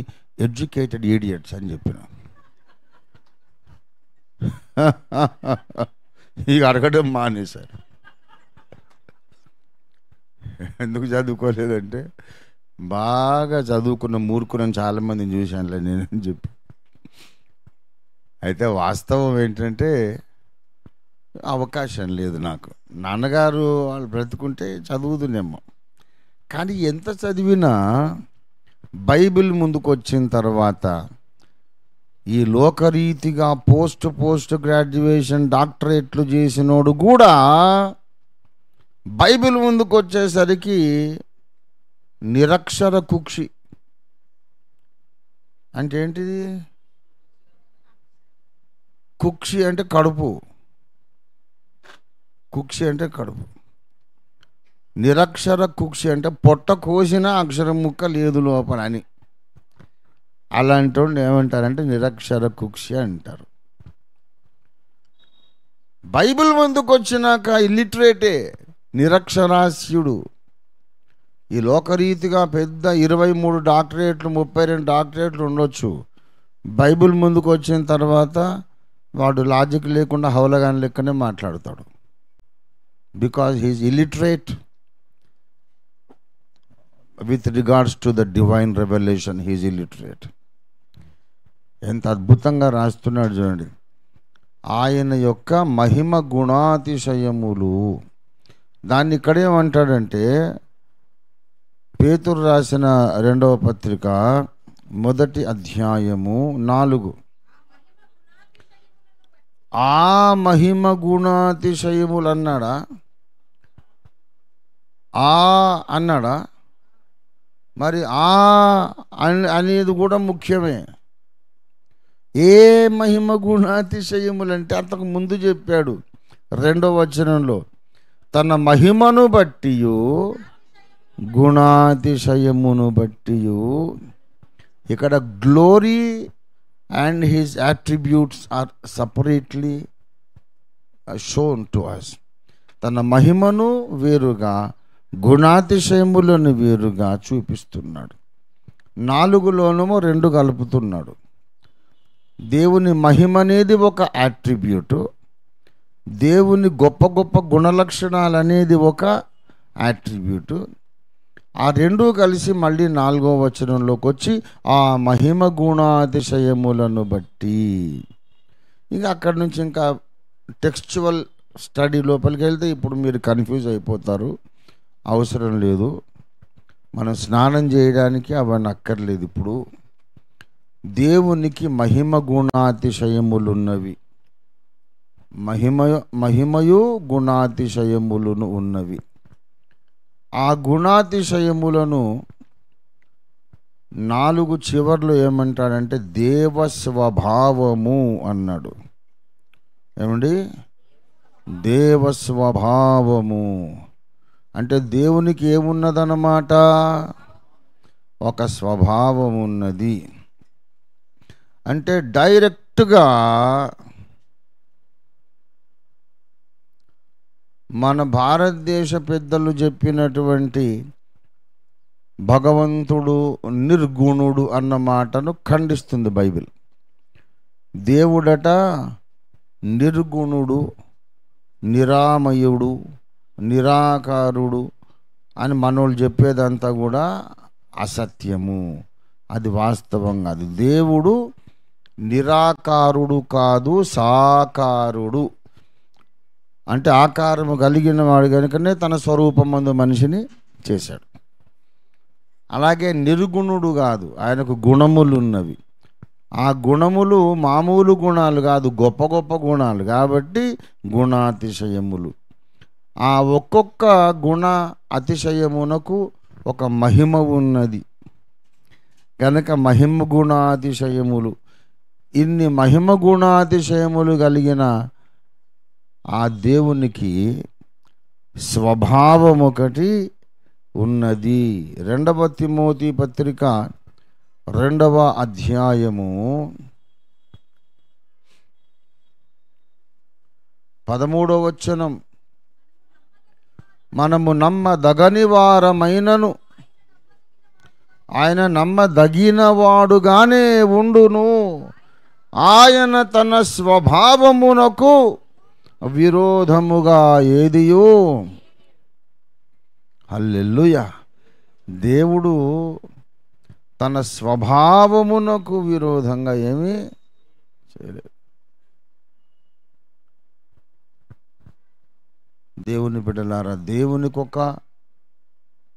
educated idiots అని చెప్పిన. ఇక అడగడం మానేశారు. ఎందుకు చదువుకోలేదంటే, బాగా చదువుకున్న మూర్ఖులను చాలామందిని చూశానులే నేనని చెప్పి. అయితే వాస్తవం ఏంటంటే అవకాశం లేదు నాకు. నాన్నగారు వాళ్ళు బ్రతుకుంటే చదువుతున్నేమో, కానీ ఎంత చదివినా బైబిల్ ముందుకు వచ్చిన తర్వాత ఈ లోకరీతిగా పోస్ట్ గ్రాడ్యుయేషన్ డాక్టరేట్లు చేసినోడు కూడా బైబిల్ ముందుకు వచ్చేసరికి నిరక్షర కుక్షి. అంటే ఏంటిది? కుక్షి అంటే కడుపు, కుక్షి అంటే కడుపు. నిరక్షర కుక్షి అంటే పొట్ట కోసిన అక్షరం ముక్క లేదు లోపల అని. అలాంటి వాళ్ళు ఏమంటారంటే నిరక్షర కుక్షి అంటారు. బైబిల్ ముందుకు వచ్చినాక ఇల్లిటరేటే, నిరక్షరాస్యుడు. ఈ లోకరీతిగా పెద్ద 23 డాక్టరేట్లు 32 డాక్టరేట్లు ఉండొచ్చు. బైబిల్ ముందుకు వచ్చిన తర్వాత వాడు లాజిక్ లేకుండా హౌలగాన్ లెక్కనే మాట్లాడతాడు. Because he's illiterate with regards to the divine revolution. He's illiterate. ఎంత అద్భుతంగా రాస్తున్నాడు చూడండి. ఆయన యొక్క మహిమ గుణాతిశయములు, దాన్ని ఇక్కడేమంటాడంటే పేతురు రాసిన 2వ పత్రిక 1వ అధ్యాయము 4. ఆ మహిమ గుణాతిశయములు అన్నాడా? అన్నాడా? మరి అనేది కూడా ముఖ్యమే. ఏ మహిమ గుణాతిశయములంటే అంతకు ముందు చెప్పాడు 2వ వచనంలో, తన మహిమను బట్టియు గుణాతిశయమును బట్టియు. ఇక్కడ glory and his attributes are separately shown to us. తన మహిమను వేరుగా గుణాతిశయములను వేరుగా చూపిస్తున్నాడు. 4లోనేమో 2 కలుపుతున్నాడు. దేవుని మహిమ అనేది ఒక అట్రిబ్యూటు, దేవుని గొప్ప గొప్ప గుణలక్షణాలు అనేది ఒక అట్రిబ్యూటు. ఆ 2 కలిసి మళ్ళీ 4వ వచనంలోకి వచ్చి ఆ మహిమ గుణాతిశయములను బట్టి. ఇంకా అక్కడి నుంచి ఇంకా టెక్స్చువల్ స్టడీ లోపలికి వెళ్తే ఇప్పుడు మీరు కన్ఫ్యూజ్ అయిపోతారు. అవసరం లేదు, మనం స్నానం చేయడానికి అవన్నీ అక్కర్లేదు. ఇప్పుడు దేవునికి మహిమ గుణాతిశయములున్నవి, మహిమయు గుణాతిశయములను ఉన్నవి. ఆ గుణాతిశయములను 4 చివర్లు ఏమంటాడంటే దేవ స్వభావము అన్నాడు. ఏమండి? దేవ స్వభావము అంటే దేవునికి ఏమున్నదన్నమాట? ఒక స్వభావం ఉన్నది. అంటే డైరెక్ట్గా మన భారతదేశ పెద్దలు చెప్పినటువంటి భగవంతుడు నిర్గుణుడు అన్న మాటను ఖండిస్తుంది బైబిల్. దేవుడట నిర్గుణుడు, నిరామయుడు, నిరాకారుడు అని మనోళ్ళు చెప్పేదంతా కూడా అసత్యము. అది వాస్తవం కాదు. దేవుడు నిరాకారుడు కాదు, సాకారుడు. అంటే ఆకారము కలిగిన వాడు కనుకనే తన స్వరూపమందు మనిషిని చేశాడు. అలాగే నిర్గుణుడు కాదు, ఆయనకు గుణములు ఉన్నవి. ఆ గుణములు మామూలు గుణాలు కాదు, గొప్ప గొప్ప గుణాలు కాబట్టి గుణాతిశయములు. ఆ ఒక్కొక్క గుణ అతిశయమునకు ఒక మహిమ ఉన్నది కనుక మహిమ గుణాతిశయములు. ఇన్ని మహిమ గుణాతిశయములు కలిగిన ఆ దేవునికి స్వభావం ఒకటి ఉన్నది. 2వ తిమోతి పత్రిక 2వ అధ్యాయము 13వ వచనం, మనము నమ్మదగని వారమైనను ఆయన నమ్మదగిన వాడుగానే ఉండును, ఆయన తన స్వభావమునకు విరోధముగా ఏదియో. హల్లెలూయా. దేవుడు తన స్వభావమునకు విరోధంగా ఏమీ చేయలేదు. దేవుని బిడ్డలారా, దేవునికి ఒక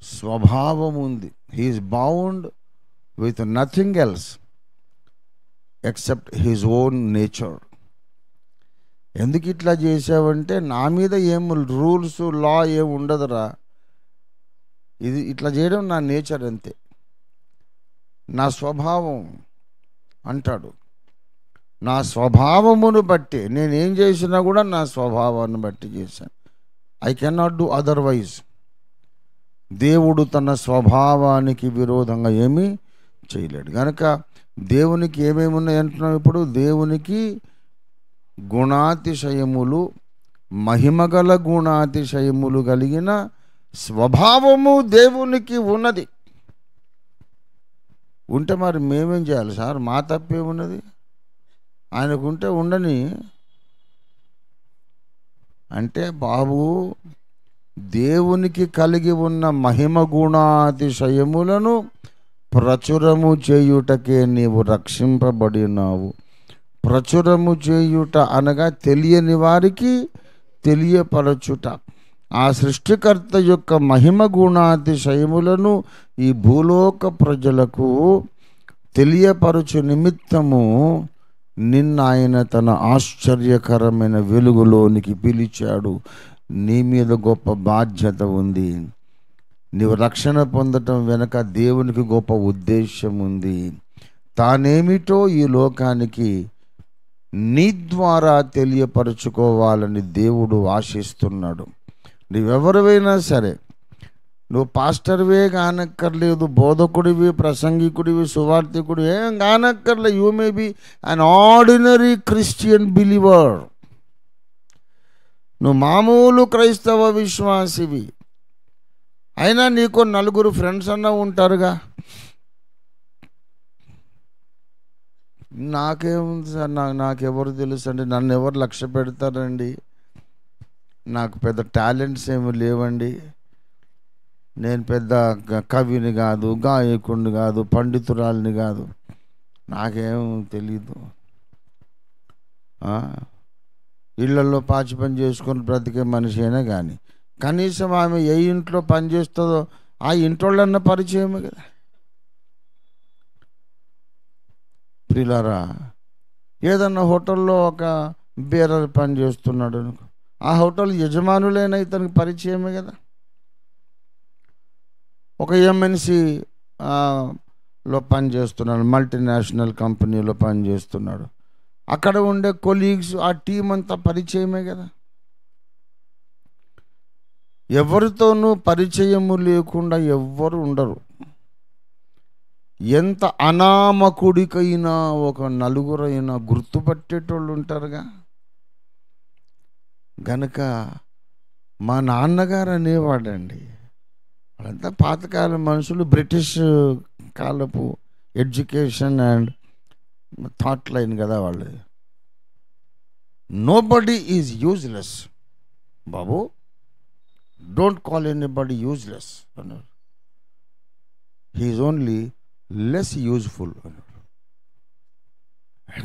స్వభావం ఉంది. He's bound with nothing else except his own nature. ఎందుకు ఇట్లా చేసావంటే నా మీద ఏం రూల్స్ లా ఏమి ఉండదురా, ఇది ఇట్లా చేయడం నా నేచర్ అంతే, నా స్వభావం అంటాడు. నా స్వభావమును బట్టి నేనేం చేసినా కూడా నా స్వభావాన్ని బట్టి చేశాను. I cannot do otherwise. దేవుడు తన స్వభావానికి విరోధంగా ఏమీ చేయలేడు. కనుక దేవునికి ఏమేమి ఉన్నాయి అంటున్నాం ఇప్పుడు? దేవునికి గుణాతిశయములు, మహిమగల గుణాతిశయములు కలిగిన స్వభావము దేవునికి ఉన్నది. ఉంటే మరి మేమేం చేయాలి సార్? మా తప్పేమున్నది? ఆయనకుంటే ఉండని అంటే, బాబు దేవునికి కలిగి ఉన్న మహిమ గుణాతిశయములను ప్రచురము చేయుటకే నీవు రక్షింపబడినావు. ప్రచురము చేయుట అనగా తెలియని వారికి తెలియపరచుట. ఆ సృష్టికర్త యొక్క మహిమ గుణాతిశయములను ఈ భూలోక ప్రజలకు తెలియపరచు నిమిత్తము నిన్న ఆయన తన ఆశ్చర్యకరమైన వెలుగులోనికి పిలిచాడు. నీ మీద గొప్ప బాధ్యత ఉంది. నీవు రక్షణ పొందటం వెనక దేవునికి గొప్ప ఉద్దేశం ఉంది. తానేమిటో ఈ లోకానికి నీ ద్వారా తెలియపరచుకోవాలని దేవుడు ఆశిస్తున్నాడు. నువ్వెవరివైనా సరే, నువ్వు పాస్టర్వే కానక్కర్లేదు, బోధకుడివి, ప్రసంగికుడివి, సువార్థికుడివి ఏం కానక్కర్లేదు. You may be an ordinary Christian believer. నువ్వు మామూలు క్రైస్తవ విశ్వాసివి అయినా నీకు నలుగురు ఫ్రెండ్స్ అన్నా ఉంటారుగా. నాకేముంది సార్, నాకెవరు తెలుసు అండి, నన్ను ఎవరు లక్ష్య పెడతారండి, నాకు పెద్ద టాలెంట్స్ ఏమి లేవండి, నేను పెద్ద కవిని కాదు, గాయకుడిని కాదు, పండితురాలిని కాదు, నాకేం తెలీదు. ఇళ్లలో పాచి పని చేసుకొని బ్రతికే మనిషి అయినా కానీ కనీసం ఆమె ఏ ఇంట్లో పని చేస్తుందో ఆ ఇంట్లోళ్ళన్న పరిచయమే కదా. ప్రియులారా, ఏదన్నా హోటల్లో ఒక బేరర్ పని చేస్తున్నాడు అనుకో, ఆ హోటల్ యజమానులైన ఇతనికి పరిచయమే కదా. ఒక ఎంఎన్సి లో పని చేస్తున్నాడు, మల్టీనేషనల్ కంపెనీలో పని చేస్తున్నాడు, అక్కడ ఉండే కొలీగ్స్, ఆ టీం అంతా పరిచయమే కదా. ఎవరితోనూ పరిచయము లేకుండా ఎవ్వరు ఉండరు. ఎంత అనామకుడికైనా ఒక నలుగురైనా గుర్తుపట్టేటోళ్ళు ఉంటారుగా. గనక మా నాన్నగారు అనేవాడండి, వాళ్ళంతా పాతకాలం మనుషులు, బ్రిటిష్ కాలపు ఎడ్యుకేషన్ అండ్ థాట్ లైన్ కదా వాళ్ళు. Nobody is useless Babu, don't call anybody useless అన్నారు. హీఈస్ ఓన్లీ లెస్ యూజ్ఫుల్ అన్నాడు.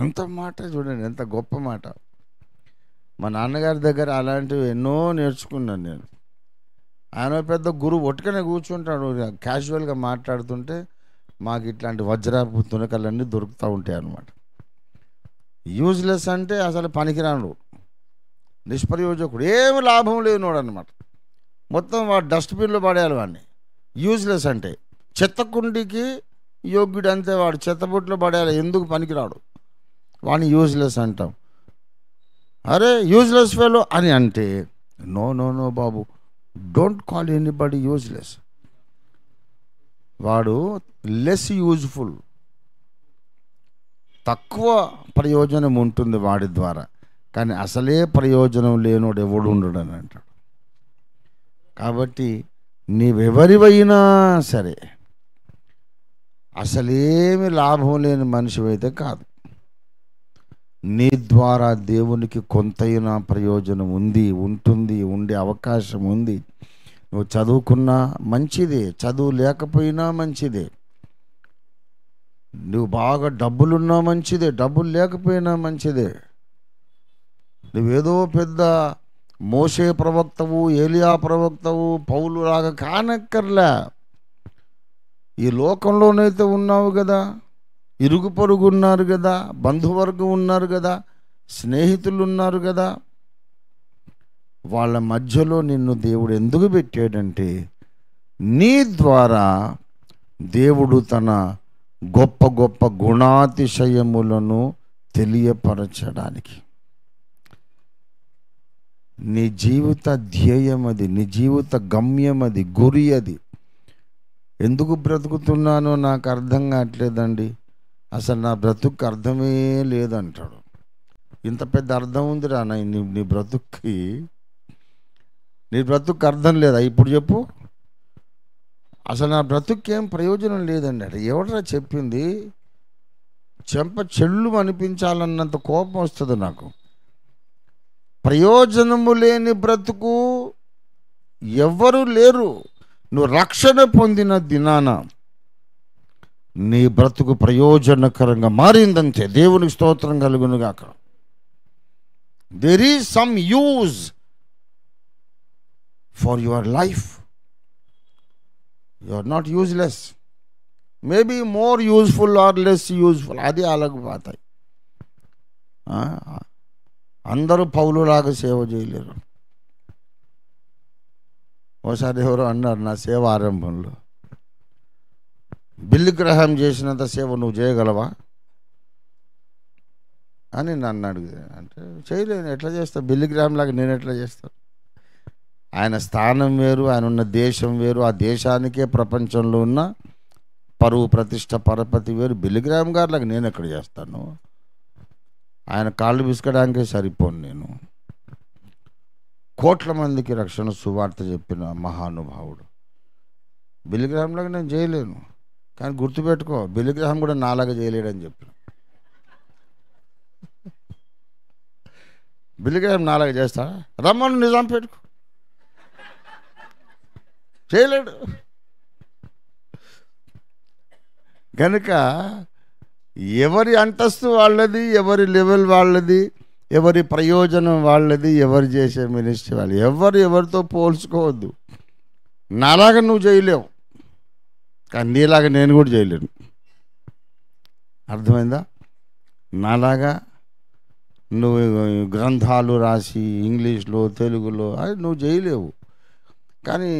ఎంత మాట చూడండి, ఎంత గొప్ప మాట. మా నాన్నగారి దగ్గర అలాంటివి ఎన్నో నేర్చుకున్నాను నేను. ఆయన పెద్ద గురువు, ఒట్టుకనే కూర్చుంటాడు, క్యాజువల్గా మాట్లాడుతుంటే మాకు ఇట్లాంటి వజ్రాపు తునకలన్నీ దొరుకుతూ ఉంటాయి అన్నమాట. యూజ్లెస్ అంటే అసలు పనికిరాను, నిష్ప్రయోజకుడు, ఏమి లాభం లేనివాడు అనమాట. మొత్తం వాడు డస్ట్బిన్లో పడేయాలి వాడిని. యూజ్లెస్ అంటే చెత్తకుండికి యోగ్యుడు అంతే, వాడు చెత్తబుట్లో పడేయాలి, ఎందుకు పనికిరాడు, వాడిని యూజ్లెస్ అంటాం. అరే యూజ్లెస్ ఫెలో అని అంటే, నో నో నో బాబు, డోంట్ కాల్ ఎనీబడి యూజ్లెస్. వాడు లెస్ యూజ్ఫుల్, తక్కువ ప్రయోజనం ఉంటుంది వాడి ద్వారా, కానీ అసలే ప్రయోజనం లేనోడు ఎవడు ఉండడు అని అంటాడు. కాబట్టి నీవెవరివైనా సరే అసలేమి లాభం లేని మనిషివైతే కాదు. నీ ద్వారా దేవునికి కొంతైనా ప్రయోజనం ఉంది, ఉంటుంది, ఉండే అవకాశం ఉంది. నువ్వు చదువుకున్నా మంచిదే, చదువు లేకపోయినా మంచిదే. నువ్వు బాగా డబ్బులున్నా మంచిదే, డబ్బులు లేకపోయినా మంచిదే. నువ్వేదో పెద్ద మోషే ప్రవక్తవు, ఏలియా ప్రవక్తవు, పౌలు లాగా కానక్కర్లే. ఈ లోకంలోనైతే ఉన్నావు కదా, ఇరుగు పొరుగు ఉన్నారు కదా, బంధువర్గం ఉన్నారు కదా, స్నేహితులు ఉన్నారు కదా. వాళ్ళ మధ్యలో నిన్ను దేవుడు ఎందుకు పెట్టాడంటే, నీ ద్వారా దేవుడు తన గొప్ప గొప్ప గుణాతిశయములను తెలియపరచడానికి. నీ జీవిత ధ్యేయం అది, నీ జీవిత గమ్యం అది, గురి అది. ఎందుకు బ్రతుకుతున్నానో నాకు అర్థం కావట్లేదండి, అసలు నా బ్రతుకు అర్థమే లేదంటాడు. ఇంత పెద్ద అర్థం ఉందిరా నీ బ్రతుక్కి, నీ బ్రతుకు అర్థం లేదా? ఇప్పుడు చెప్పు. అసలు నా బ్రతుక్కి ఏం ప్రయోజనం లేదండి అంటే ఎవడరా చెప్పింది? చెంప చెళ్ళు అనిపించాలన్నంత కోపం వస్తుంది నాకు. ప్రయోజనము లేని బ్రతుకు ఎవ్వరూ లేరు. నువ్వు రక్షణ పొందిన దినాన నీ బ్రతుకు ప్రయోజనకరంగా మారిందంతే. దేవునికి స్తోత్రం కలుగునుగాక. There is some use for your life. You are not useless. Maybe more useful or less useful, అది అలాగ పోతాయి. అందరూ పౌలులాగా సేవ చేయలేరు. ఒకసారి ఎవరో అన్నారు నా సేవ ఆరంభంలో, బిల్లి గ్రహాం చేసినంత సేవ నువ్వు చేయగలవా అని నన్ను అడిగితే, అంటే చేయలేను. ఎట్లా చేస్తాను? బిల్లి గ్రహాం లాగా నేను ఎట్లా చేస్తాను? ఆయన స్థానం వేరు, ఆయన ఉన్న దేశం వేరు, ఆ దేశానికే ప్రపంచంలో ఉన్న పరువు ప్రతిష్ట పరపతి వేరు. బిల్లి గ్రహాం గారిలాగా నేను ఎక్కడ చేస్తాను? ఆయన కాళ్ళు విసుకడానికే సరిపోను నేను. కోట్ల మందికి రక్షణ సువార్త చెప్పిన మహానుభావుడు. బిల్లి గ్రహాం లాగా నేను చేయలేను. కానీ గుర్తుపెట్టుకో, బిల్లి గ్రహాం కూడా నాలాగా చేయలేడని చెప్పిన. బిల్లి గ్రహాం నాలాగా చేస్తాడా? రమ్మను, నిజాం పెట్టుకో. చేయలేడు. కనుక ఎవరి అంతస్తు వాళ్ళది, ఎవరి లెవెల్ వాళ్ళది, ఎవరి ప్రయోజనం వాళ్ళది, ఎవరు చేసే మినిస్ట్రీ వాళ్ళు. ఎవరితో పోల్చుకోవద్దు. నాలాగా నువ్వు చేయలేవు, కానీ నీలాగా నేను కూడా చేయలేను. అర్థమైందా? నాలాగా నువ్వు గ్రంథాలు రాసి ఇంగ్లీష్లో తెలుగులో అది నువ్వు చేయలేవు, కానీ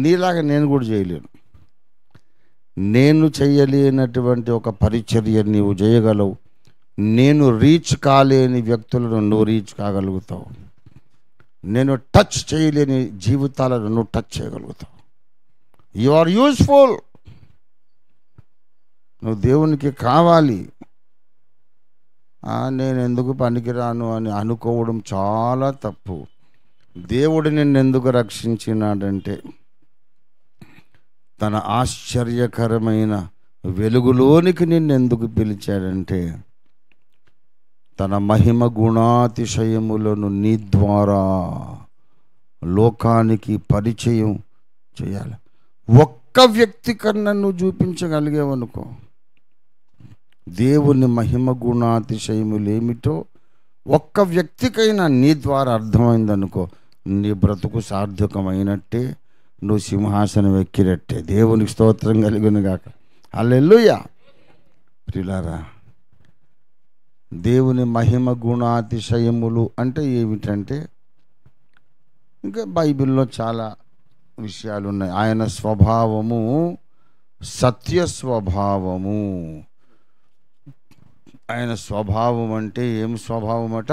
నీలాగా నేను కూడా చేయలేను. నేను చేయలేనటువంటి ఒక పరిచర్య నీవు చేయగలవు. నేను రీచ్ కాలేని వ్యక్తులను నువ్వు రీచ్ కాగలుగుతావు. నేను టచ్ చేయలేని జీవితాలను నువ్వు టచ్ చేయగలుగుతావు. You are useful. నువ్వు దేవునికి కావాలి. నేను ఎందుకు పనికిరాను అని అనుకోవడం చాలా తప్పు. దేవుడు నిన్ను ఎందుకు రక్షించినాడంటే తన ఆశ్చర్యకరమైన వెలుగులోనికి నిన్నెందుకు పిలిచాడంటే తన మహిమ గుణాతిశయములను నీ ద్వారా లోకానికి పరిచయం చేయాలి. ఒక్క వ్యక్తి కన్నా నువ్వు చూపించగలిగేవనుకో దేవుని మహిమ గుణాతిశయములు ఏమిటో ఒక్క వ్యక్తికైనా నీ ద్వారా అర్థమైందనుకో, నీ బ్రతుకు సార్థకమైనట్టే, నువ్వు సింహాసనం ఎక్కినట్టే. దేవునికి స్తోత్రం కలుగునుగాక. హల్లెలూయా. ప్రియులారా, దేవుని మహిమ గుణాతిశయములు అంటే ఏమిటంటే, ఇంకా బైబిల్లో చాలా విషయాలు ఉన్నాయి. ఆయన స్వభావము సత్య స్వభావము. ఆయన స్వభావం అంటే ఏం స్వభావమట?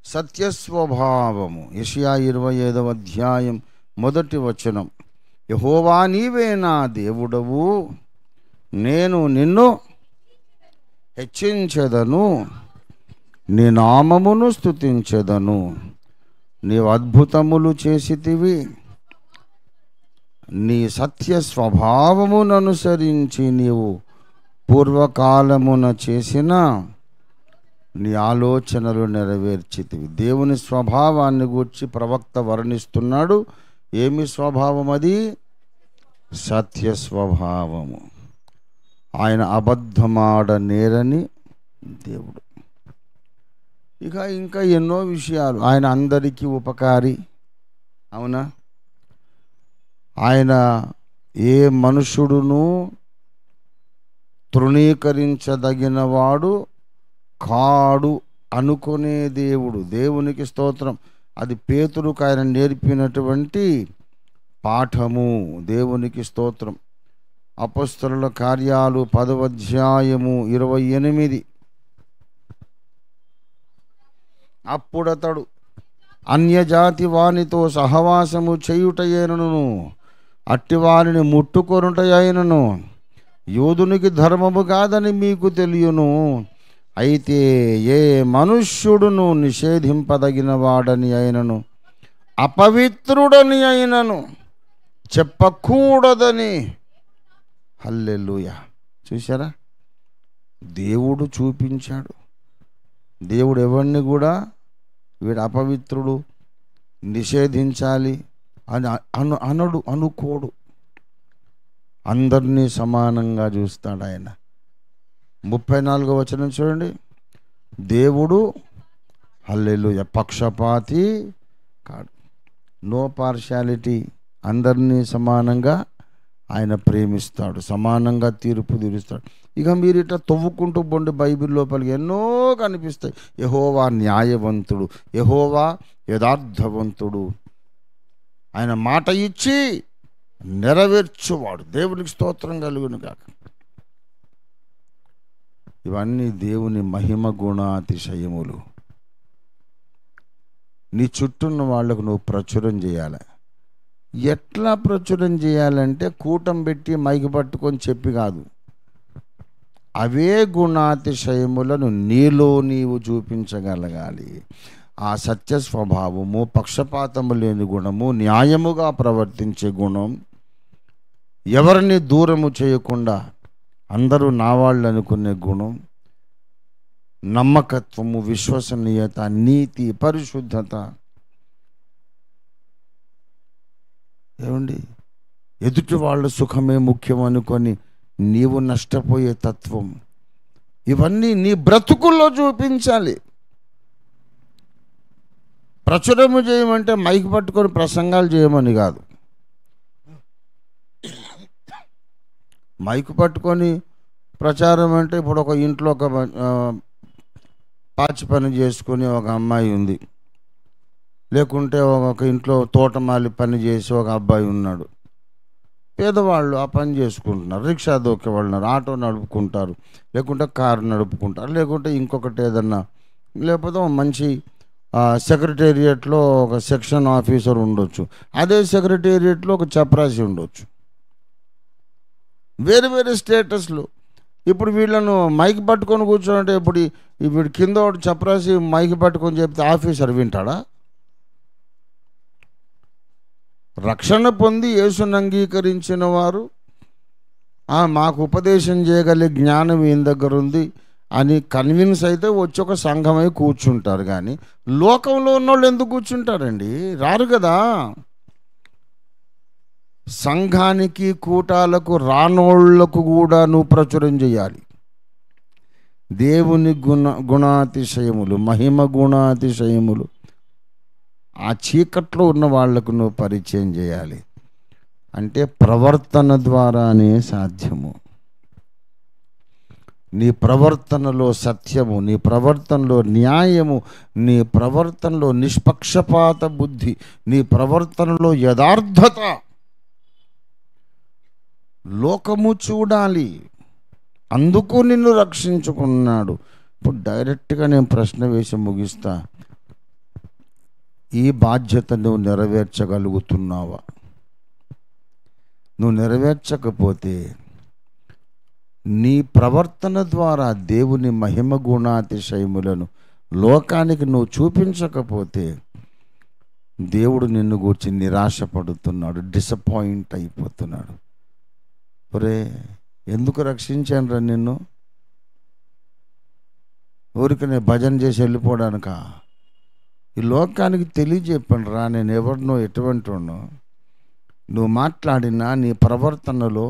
సత్యస్వభావము. యెషయా 25వ అధ్యాయం 1వ వచనం, యెహోవా నీవే నా దేవుడవు, నేను నిన్ను హెచ్చించెదను, నీ నామమును స్తుతించెదను, నీవు అద్భుతములు చేసితివి, నీ సత్య స్వభావమును అనుసరించి నీవు పూర్వకాలమున చేసిన నీ ఆలోచనలు నెరవేర్చితివి. దేవుని స్వభావాన్ని గూర్చి ప్రవక్త వర్ణిస్తున్నాడు. ఏమి స్వభావం అది? సత్య స్వభావము. ఆయన అబద్ధమాడ నేరని దేవుడు. ఇంకా ఎన్నో విషయాలు. ఆయన అందరికీ ఉపకారి. అవునా? ఆయన ఏ మనుషుడును తృణీకరించదగినవాడు కాడు అనుకునే దేవుడు. దేవునికి స్తోత్రం. అది పేతురుకు ఆయన నేర్పినటువంటి పాఠము. దేవునికి స్తోత్రం. అపొస్తలుల కార్యాలు 10వ అధ్యాయము 28 అప్పుడతడు అన్యజాతి వానితో సహవాసము చేయుటయేనను, అట్టివారిని ముట్టుకొనుటయైనను యోధునికి ధర్మము కాదని మీకు తెలియను. అయితే ఏ మనుష్యుడును నిషేధింపదగిన వాడని అయినను అపవిత్రుడని అయినను చెప్పకూడదని. హల్లెలూయా. చూసారా, దేవుడు చూపించాడు. దేవుడు ఎవరిని కూడా వీడు అపవిత్రుడు, నిషేధించాలి అని అనుకోడు. అందరినీ సమానంగా చూస్తాడు ఆయన. 34వ వచనం చూడండి. దేవుడు హల్లెలూయా పక్షపాతి కాడు. No partiality. అందరినీ సమానంగా ఆయన ప్రేమిస్తాడు, సమానంగా తీర్పు తీరుస్తాడు. ఇక మీరు ఇట్లా తవ్వుకుంటూ పోండి, బైబిల్ లోపలికి ఎన్నో కనిపిస్తాయి. యెహోవా న్యాయవంతుడు, యెహోవా యథార్థవంతుడు, ఆయన మాట ఇచ్చి నెరవేర్చువాడు. దేవునికి స్తోత్రం కలుగును గాక. ఇవన్నీ దేవుని మహిమ గుణాతిశయములు. నీ చుట్టూన్న వాళ్లకు నువ్వు ప్రచురం చేయాలి. ఎట్లా ప్రచురం చేయాలంటే కూటం పెట్టి మైకి పట్టుకొని చెప్పి కాదు. అవే గుణాతిశయములను నీలో నీవు చూపించగలగాలి. ఆ సత్య స్వభావము, పక్షపాతము లేని గుణము, న్యాయముగా ప్రవర్తించే గుణం, ఎవరిని దూరము చేయకుండా అందరూ నా వాళ్ళు అనుకునే గుణం, నమ్మకత్వము, విశ్వసనీయత, నీతి, పరిశుద్ధత. ఏమండి, ఎదుటి వాళ్ళ సుఖమే ముఖ్యం అనుకొని నీవు నష్టపోయే తత్వం, ఇవన్నీ నీ బ్రతుకుల్లో చూపించాలి. ప్రచురము చేయమంటే మైక్ పట్టుకొని ప్రసంగాలు చేయమని కాదు. మైక్ పట్టుకొని ప్రచారం అంటే, ఇప్పుడు ఒక ఇంట్లో ఒక పాచి పని చేసుకుని ఒక అమ్మాయి ఉంది, లేకుంటే ఒక ఇంట్లో తోటమాలి పని చేసి ఒక అబ్బాయి ఉన్నాడు. పేదవాళ్ళు ఆ పని చేసుకుంటున్నారు, రిక్షా దొక్కేవాళ్ళు ఉన్నారు, ఆటో నడుపుకుంటారు, లేకుంటే కారు నడుపుకుంటారు, లేకుంటే ఇంకొకటి ఏదన్నా, లేకపోతే మంచి సెక్రటేరియట్లో ఒక సెక్షన్ ఆఫీసర్ ఉండొచ్చు, అదే సెక్రటేరియట్లో ఒక చపరాసి ఉండొచ్చు. వేరు వేరే స్టేటస్లు. ఇప్పుడు వీళ్ళను మైక్ పట్టుకొని కూర్చోంటే, ఇప్పుడు వీడు కింద ఒకటి చపరాసి మైక్ పట్టుకొని చెప్తే ఆఫీసర్ వింటాడా? రక్షణ పొంది యేసును అంగీకరించిన వారు మాకు ఉపదేశం చేయగలిగే జ్ఞానం ఈయన దగ్గర ఉంది అని కన్విన్స్ అయితే వచ్చి ఒక సంఘమై కూర్చుంటారు. కానీ లోకంలో ఉన్నోళ్ళు ఎందుకు కూర్చుంటారండి? రారు కదా. సంఘానికి, కూటాలకు రానోళ్లకు కూడా నువ్వు ప్రచురం చేయాలి. దేవుని గుణాతిశయములు, మహిమ గుణాతిశయములు ఆ చీకట్లో ఉన్న వాళ్లకు నువ్వు పరిచయం చేయాలి. అంటే ప్రవర్తన ద్వారానే సాధ్యము. నీ ప్రవర్తనలో సత్యము, నీ ప్రవర్తనలో న్యాయము, నీ ప్రవర్తనలో నిష్పక్షపాత బుద్ధి, నీ ప్రవర్తనలో యథార్థత లోకము చూడాలి. అందుకు నిన్ను రక్షించుకున్నాడు. ఇప్పుడు డైరెక్ట్గా నేను ప్రశ్న వేసి ముగిస్తా. ఈ బాధ్యత నువ్వు నెరవేర్చగలుగుతున్నావా? నువ్వు నెరవేర్చకపోతే నీ ప్రవర్తన ద్వారా దేవుని మహిమ గుణాతిశయములను లోకానికి నువ్వు చూపించకపోతే దేవుడు నిన్ను గూర్చి నిరాశపడుతున్నాడు, డిసప్పాయింట్ అయిపోతున్నాడు. ఒరే, ఎందుకు రక్షించానురా నిన్ను? ఊరికి నేను భజన చేసి వెళ్ళిపోవడానిక? ఈ లోకానికి తెలియజెప్పాను రా నేను ఎవరినో, ఎటువంటి వాడినో. నువ్వు మాట్లాడినా నీ ప్రవర్తనలో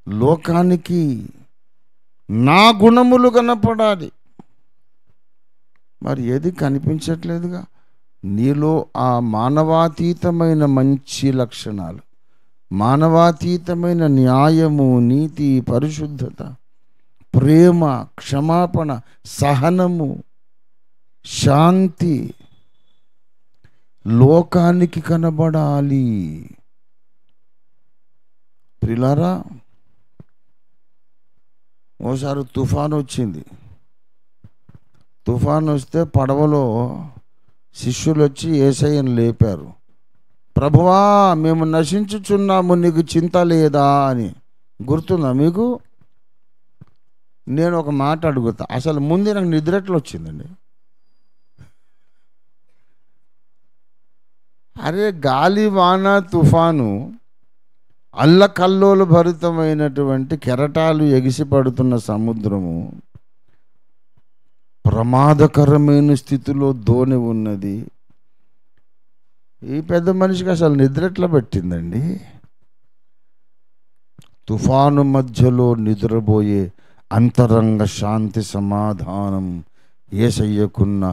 లోకానికి నా గుణములు కనపడాలి. మరి ఏది కనిపించట్లేదుగా. నీలో ఆ మానవాతీతమైన మంచి లక్షణాలు, మానవాతీతమైన న్యాయము, నీతి, పరిశుద్ధత, ప్రేమ, క్షమాపణ, సహనము, శాంతి లోకానికి కనబడాలి. ప్రియులారా, ఓసారి తుఫాను వచ్చింది. తుఫాను వస్తే పడవలో శిష్యులు వచ్చి యేసయ్యను లేపారు. ప్రభువా, మేము నశించుచున్నాము, నీకు చింత లేదా అని. గుర్తుందా మీకు? నేను ఒక మాట అడుగుతా, అసలు ముందే నాకు నిద్ర ఎట్లా వచ్చిందండి? అరే, గాలి వాన తుఫాను, అల్లకల్లోల భరితమైనటువంటి కెరటాలు ఎగిసిపడుతున్న సముద్రము, ప్రమాదకరమైన స్థితిలో దోణి ఉన్నది. ఈ పెద్ద మనిషికి అసలు నిద్ర ఎట్లా పెట్టిందండి? తుఫాను మధ్యలో నిద్రపోయే అంతరంగ శాంతి సమాధానం యేసయ్యకున్న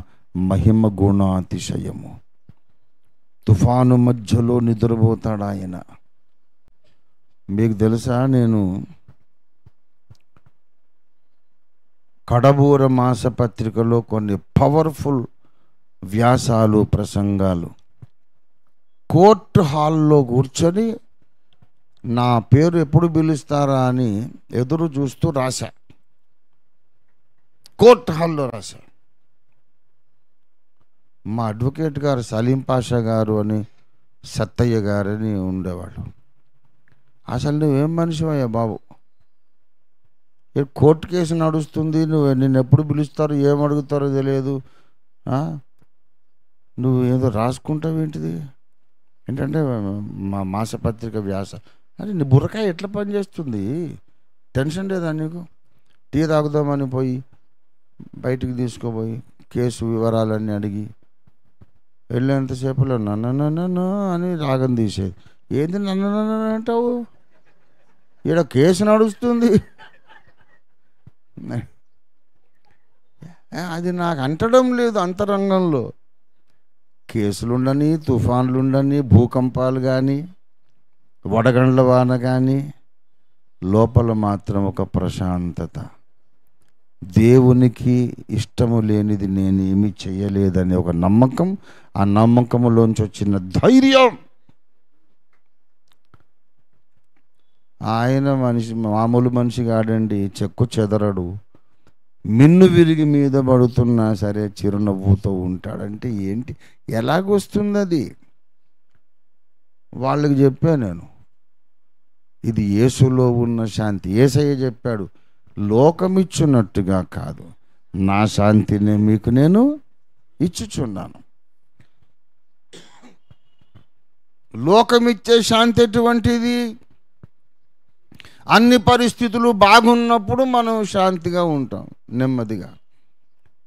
మహిమ గుణాతిశయము. తుఫాను మధ్యలో నిద్రపోతాడు ఆయన. మీకు తెలుసా, నేను కడబూర మాసపత్రికలో కొన్ని పవర్ఫుల్ వ్యాసాలు, ప్రసంగాలు కోర్టు హాల్లో కూర్చొని నా పేరు ఎప్పుడు పిలుస్తారా అని ఎదురు చూస్తూ రాశా. కోర్టు హాల్లో రాశా. మా అడ్వకేట్ గారు సలీం పాషా గారు అని, సత్తయ్య గారని ఉండేవాళ్ళు. అసలు నువ్వేం మనిషివయ్యా బాబు, కోర్టు కేసు నడుస్తుంది, నిన్ను ఎప్పుడు పిలుస్తారో ఏమడుగుతారో తెలియదు, నువ్వు ఏదో రాసుకుంటావు ఏంటిది? ఏంటంటే మా మాసపత్రిక వ్యాస. అరే, నీ బుర్రకాయ ఎట్లా పనిచేస్తుంది? టెన్షన్ లేదా నీకు? టీ తాగుదామని పోయి బయటికి తీసుకుపోయి కేసు వివరాలన్నీ అడిగి వెళ్ళేంతసేపులో నన్ను అని రాగం తీసేది. ఏంది నన్ను అంటావు? ఈడ కేసు నడుస్తుంది. అది నాకు అంటడం లేదు. అంతరంగంలో కేసులుండని, తుఫాన్లుండని, భూకంపాలు కానీ, వడగండ్ల వాన కానీ, లోపల మాత్రం ఒక ప్రశాంతత. దేవునికి ఇష్టము లేనిది నేనేమి చేయలేదని ఒక నమ్మకం, ఆ నమ్మకంలోంచి వచ్చిన ధైర్యం. ఆయన మనిషి మామూలు మనిషి కాడండి, చెక్కు చెదరడు. మిన్ను విరిగి మీద పడుతున్నా సరే చిరునవ్వుతో ఉంటాడంటే ఏంటి, ఎలాగొస్తుంది అది? వాళ్ళకి చెప్పా నేను, ఇది యేసులో ఉన్న శాంతి. యేసయ్య చెప్పాడు, లోకమిచ్చున్నట్టుగా కాదు, నా శాంతిని మీకు నేను ఇచ్చుచున్నాను. లోకమిచ్చే శాంతి ఎటువంటిది? అన్ని పరిస్థితులు బాగున్నప్పుడు మనం శాంతిగా ఉంటాం, నెమ్మదిగా.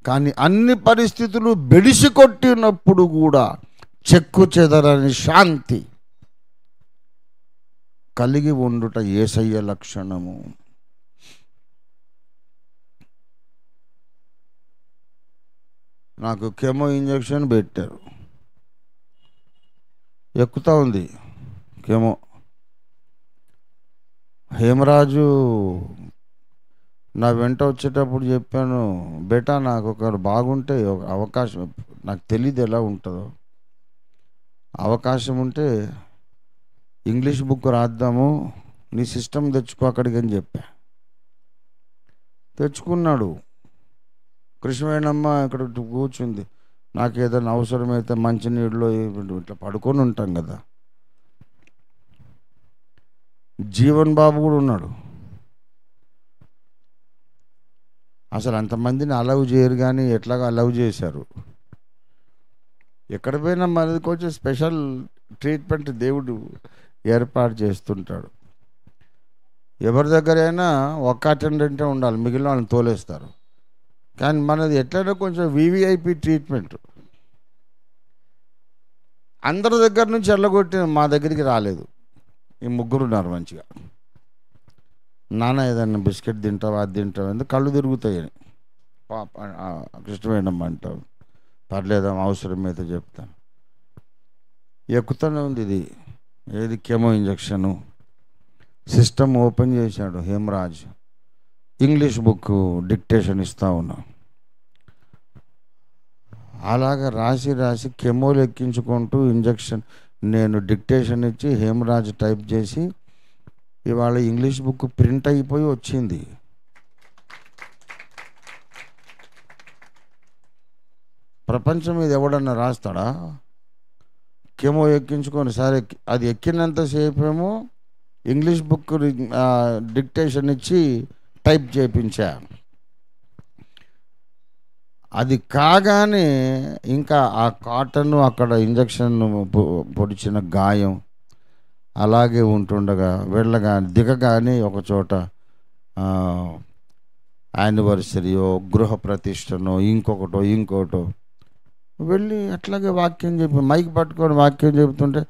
కానీ అన్ని పరిస్థితులు బెడిసి కొట్టినప్పుడు కూడా చెక్కు చెదరని శాంతి కలిగి ఉండుట యేసయ్య లక్షణము. నాకు కెమో ఇంజెక్షన్ పెట్టారు, ఎక్కుతా ఉంది కెమో. హేమరాజు నా వెంట వచ్చేటప్పుడు చెప్పాను, బేటా నాకు ఒకరు బాగుంటే ఒక అవకాశం, నాకు తెలియదు ఎలా ఉంటుందో, అవకాశం ఉంటే ఇంగ్లీష్ బుక్ రాద్దాము, నీ సిస్టమ్ తెచ్చుకో అక్కడికి అని చెప్పా. తెచ్చుకున్నాడు. కృష్ణవేణమ్మ ఇక్కడ కూర్చుంది. నాకు ఏదైనా అవసరమైతే మంచినీళ్ళలో ఇట్లా పడుకొని ఉంటాం కదా. జీవన్ బాబు కూడా ఉన్నాడు. అసలు అంతమందిని అలౌ చేయరు, కానీ ఎట్లాగా అలౌ చేశారు. ఎక్కడ పోయినా మనది కొంచెం స్పెషల్ ట్రీట్మెంట్ దేవుడు ఏర్పాటు చేస్తుంటాడు. ఎవరి దగ్గరైనా ఒక్క అటెండెంటే ఉండాలి, మిగిలిన వాళ్ళని తోలేస్తారు. కానీ మనది ఎట్లయినా కొంచెం వివిఐపి ట్రీట్మెంట్. అందరి దగ్గర నుంచి ఎల్లగొట్టి మా దగ్గరికి రాలేదు. ఈ ముగ్గురు ఉన్నారు మంచిగా. నాన్న ఏదన్నా బిస్కెట్ తింటావా, అది తింటావా, ఎందుకు కళ్ళు తిరుగుతాయని కృష్ణవేణమ్మ అంటావు. పర్లేదా, అవసరమైతే చెప్తాను. ఎక్కుతూనే ఉంది ఇది, ఏది కెమో ఇంజక్షను. సిస్టమ్ ఓపెన్ చేశాడు హేమరాజ్, ఇంగ్లీష్ బుక్ డిక్టేషన్ ఇస్తా ఉన్నా. అలాగా రాసి రాసి కెమోలు ఎక్కించుకుంటూ ఇంజక్షన్, నేను డిక్టేషన్ ఇచ్చి హేమరాజ్ టైప్ చేసి, ఇవాళ ఇంగ్లీష్ బుక్ ప్రింట్ అయిపోయి వచ్చింది. ప్రపంచం మీద ఎవడన్నా రాస్తాడా? కెమో ఎక్కించుకొని సరే, అది ఎక్కినంతసేపు ఏమో ఇంగ్లీష్ బుక్ డిక్టేషన్ ఇచ్చి టైప్ చేయించా. అది కాగానే ఇంకా ఆ కాటన్, అక్కడ ఇంజక్షన్ పొడిచిన గాయం అలాగే ఉంటుండగా దిగగానే ఒక చోట యానివర్సరీయో గృహ ప్రతిష్టనో ఇంకోటో వెళ్ళి అట్లాగే వాక్యం చెప్పి మైక్ పట్టుకొని వాక్యం చెబుతుంటే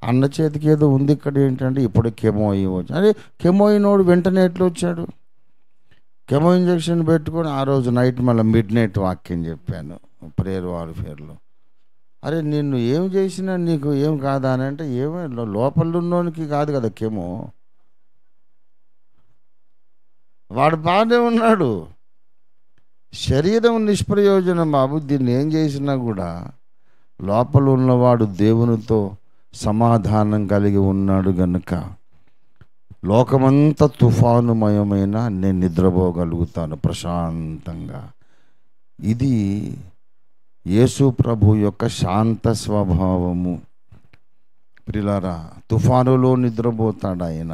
అన్న చేతికి ఏదో ఉంది ఇక్కడ ఏంటంటే ఇప్పుడు కెమో ఇవ్వచ్చు. అదే కెమో అయినోడు వెంటనే ఎట్లా వచ్చాడు? కెమో ఇంజక్షన్ పెట్టుకొని ఆ రోజు నైట్ మళ్ళీ మిడ్ నైట్ వాక్యం చెప్పాను ప్రేయర్ వార్ఫేర్లో. అరే నిన్ను ఏం చేసినా నీకు ఏం కాదా అని అంటే, ఏమో లోపల ఉన్నోనికి కాదు కదా కెమో, వాడు బాగానే ఉన్నాడు. శరీరం నిష్ప్రయోజనం బాబు. దీన్ని ఏం చేసినా కూడా లోపల ఉన్నవాడు దేవునితో సమాధానం కలిగి ఉన్నాడు గనుక లోకమంతా తుఫానుమయమైన నేను నిద్రపోగలుగుతాను ప్రశాంతంగా. ఇది యేసు ప్రభు యొక్క శాంత స్వభావము. ప్రియులారా, తుఫానులో నిద్రపోతాడు ఆయన.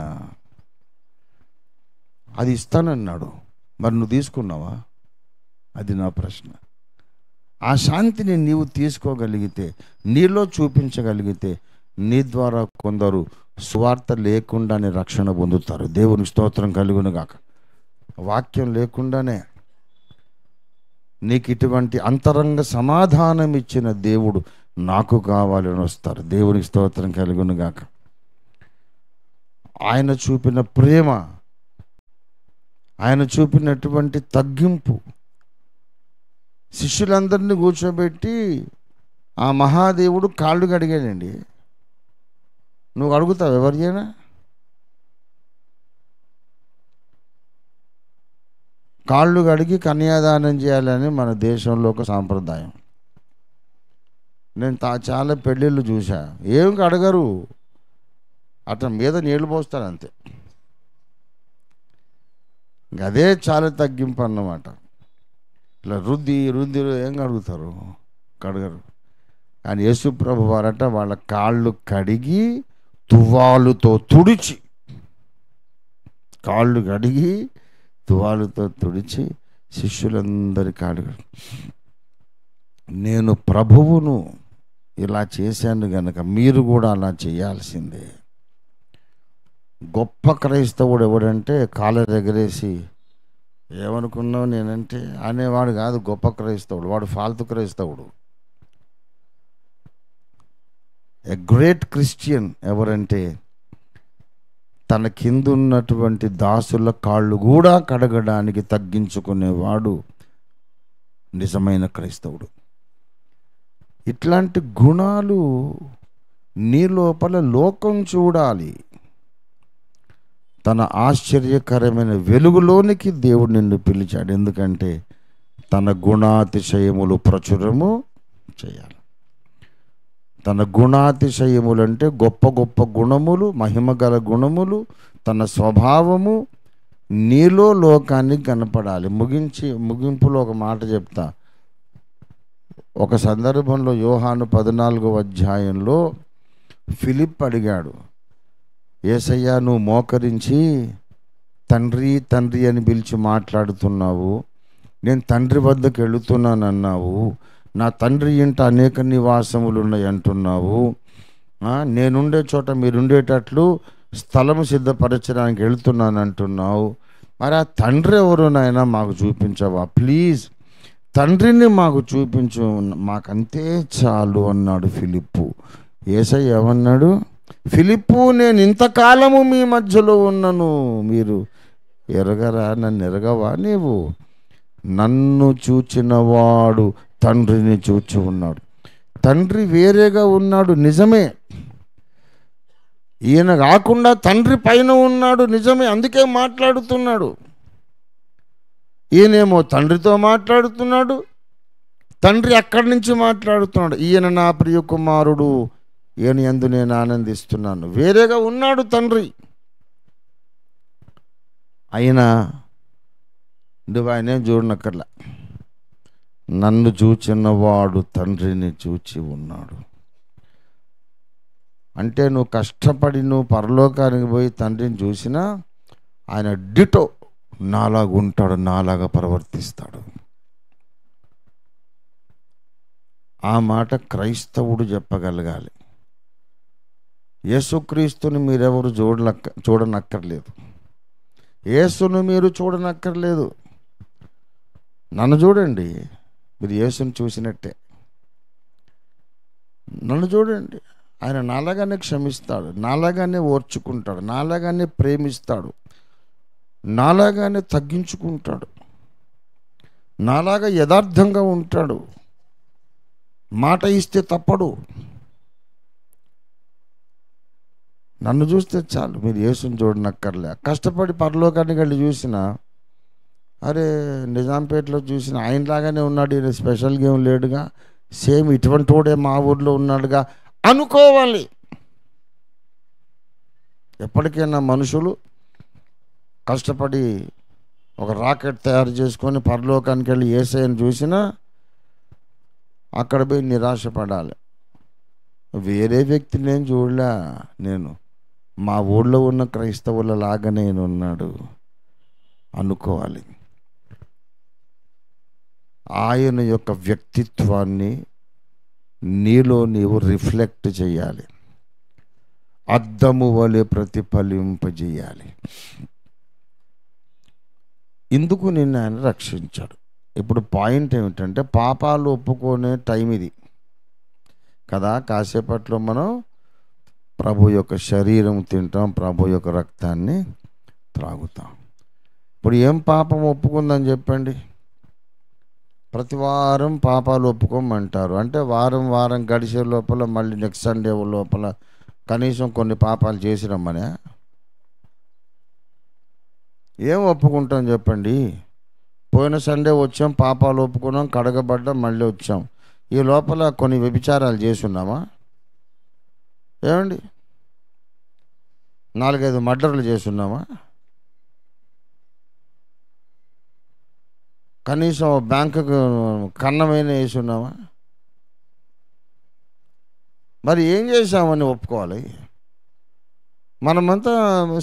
అది ఇస్తానన్నాడు. మరి నువ్వు తీసుకున్నావా? అది నా ప్రశ్న. ఆ శాంతిని నీవు తీసుకోగలిగితే, నీలో చూపించగలిగితే, నీ ద్వారా కొందరు సువార్త లేకుండానే రక్షణ పొందుతారు. దేవునికి స్తోత్రం కలుగును గాక. వాక్యం లేకుండానే నీకు ఇటువంటి అంతరంగ సమాధానం ఇచ్చిన దేవుడు నాకు కావాలని వస్తారు. దేవునికి స్తోత్రం కలుగును గాక. ఆయన చూపిన ప్రేమ, ఆయన చూపినటువంటి తగ్గింపు, శిష్యులందరినీ కూర్చోబెట్టి ఆ మహాదేవుడు కాళ్ళు కడిగాడండి. నువ్వు అడుగుతావు ఎవరికైనా? కాళ్ళు కడిగి కన్యాదానం చేయాలని మన దేశంలో ఒక సాంప్రదాయం. నేను చాలా పెళ్ళిళ్ళు చూసా, ఏం కడగరు, అతని మీద నీళ్ళు పోస్తారు అంతే. అదే చాలా తగ్గింపు అన్నమాట. ఇలా రుద్ది ఏం కడుగుతారు? కడగరు. కానీ యేసు ప్రభు వారట వాళ్ళ కాళ్ళు కడిగి తువాలుతో తుడిచి, కాళ్ళు కడిగి తువాలుతో తుడిచి శిష్యులందరి కాళ్ళు, నేను ప్రభువును ఇలా చేశాను గనక మీరు కూడా అలా చేయాల్సిందే. గొప్ప క్రైస్తవుడు ఎవడంటే కాళ్ళ ఎగరేసి ఏమనుకున్నావు నేనంటే అనేవాడు కాదు గొప్ప క్రైస్తవుడు. వాడు ఫాల్తు క్రైస్తవుడు. ఎ గ్రేట్ క్రిస్టియన్ ఎవరంటే తన కింద ఉన్నటువంటి దాసుల కాళ్ళు కూడా కడగడానికి తగ్గించుకునేవాడు నిజమైన క్రైస్తవుడు. ఇట్లాంటి గుణాలు నీ లోపల లోకం చూడాలి. తన ఆశ్చర్యకరమైన వెలుగులోనికి దేవుడు నిన్ను పిలిచాడు. ఎందుకంటే తన గుణాతిశయములు ప్రచురము చేయాలి. తన గుణాతిశయములు అంటే గొప్ప గొప్ప గుణములు, మహిమగల గుణములు, తన స్వభావము నీలో లోకానికి కనపడాలి. ముగింపులో ఒక మాట చెప్తా. ఒక సందర్భంలో యోహాను 14వ అధ్యాయంలో ఫిలిప్ అడిగాడు, యేసయ్యా నువ్వు మోకరించి తండ్రి తండ్రి అని పిలిచి మాట్లాడుతున్నావు, నేను తండ్రి వద్దకు వెళుతున్నానన్నావు, నా తండ్రి ఇంట అనేక నివాసములు ఉన్నాయి అంటున్నావు, నేనుండే చోట మీరుండేటట్లు స్థలము సిద్ధపరచడానికి వెళుతున్నాను అంటున్నావు. మరి ఆ తండ్రి ఎవరు నాయనా మాకు చూపించవా ప్లీజ్, తండ్రిని మాకు చూపించు, మాకంతే చాలు అన్నాడు ఫిలిప్పు. యేసయ్య ఏమన్నాడు? ఫిలిప్పు, నేను ఇంతకాలము మీ మధ్యలో ఉన్నను, మీరు ఎరగరా? నన్ను ఎరగవా నీవు? నన్ను చూచినవాడు తండ్రిని చూచి ఉన్నాడు. తండ్రి వేరేగా ఉన్నాడు నిజమే, ఈయన కాకుండా తండ్రి పైన ఉన్నాడు నిజమే, అందుకే మాట్లాడుతున్నాడు. ఈయనేమో తండ్రితో మాట్లాడుతున్నాడు, తండ్రి అక్కడి నుంచి మాట్లాడుతున్నాడు. ఈయన నా ప్రియ కుమారుడు, ఈయన యందు నేను ఆనందిస్తున్నాను. వేరేగా ఉన్నాడు తండ్రి. అయినా నువ్వు ఆయనేం చూడనక్కర్లా, నన్ను చూచినవాడు తండ్రిని చూచి ఉన్నాడు. అంటే నువ్వు కష్టపడి నువ్వు పరలోకానికి పోయి తండ్రిని చూసినా ఆయన డిటో నాలాగా ఉంటాడు, నాలాగా ప్రవర్తిస్తాడు. ఆ మాట క్రైస్తవుడు చెప్పగలగాలి. యేసుక్రీస్తుని మీరెవరు చూడనక్కర్లేదు. యేసును మీరు చూడనక్కర్లేదు. నన్ను చూడండి, మీరు యేసుని చూసినట్టే. నన్ను చూడండి, ఆయన నాలాగానే క్షమిస్తాడు, నాలాగానే ఓర్చుకుంటాడు, నాలాగానే ప్రేమిస్తాడు, నాలాగానే తగ్గించుకుంటాడు, నాలాగా యథార్థంగా ఉంటాడు, మాట ఇస్తే తప్పడు. నన్ను చూస్తే చాలు, మీరు యేసుని చూడనక్కర్లే. కష్టపడి పరలోకానికి వెళ్ళి చూసినా, అరే నిజాంపేటలో చూసిన ఆయనలాగానే ఉన్నాడు, ఈయన స్పెషల్గా ఏం లేడుగా, సేమ్ ఇటువంటి వాడే మా ఊర్లో ఉన్నాడుగా అనుకోవాలి. ఎప్పటికైనా మనుషులు కష్టపడి ఒక రాకెట్ తయారు చేసుకొని పరలోకానికి వెళ్ళి యేసయ్యను చూసినా అక్కడ పోయి నిరాశపడాలి. వేరే వ్యక్తి నేను చూడలే, నేను మా ఊళ్ళో ఉన్న క్రైస్తవుల లాగా నేను ఉన్నాడు అనుకోవాలి. ఆయన యొక్క వ్యక్తిత్వాన్ని నీలో నీవు రిఫ్లెక్ట్ చేయాలి, అద్దము వలె ప్రతిఫలింపజేయాలి. ఇందుకు నిన్ను ఆయన రక్షించాడు. ఇప్పుడు పాయింట్ ఏమిటంటే, పాపాలు ఒప్పుకునే టైం ఇది కదా. కాసేపట్లో మనం ప్రభు యొక్క శరీరం తింటాం, ప్రభు యొక్క రక్తాన్ని త్రాగుతాం. ఇప్పుడు ఏం పాపం ఒప్పుకుందని చెప్పండి. ప్రతి వారం పాపాలు ఒప్పుకోమంటారు. అంటే వారం వారం గడిచే లోపల మళ్ళీ నెక్స్ట్ సండే లోపల కనీసం కొన్ని పాపాలు చేసి రమ్మనే. ఏం ఒప్పుకుంటాం చెప్పండి. పోయిన సండే వచ్చాం, పాపాలు ఒప్పుకున్నాం, కడగబడ్డాం, మళ్ళీ వచ్చాం. ఈ లోపల కొన్ని వ్యభిచారాలు చేసున్నామా? ఏమండి, 4-5 మర్డర్లు చేసున్నామా? కనీసం బ్యాంకుకు కన్నమైన వేసి ఉన్నామా? మరి ఏం చేశామని ఒప్పుకోవాలి? మనమంతా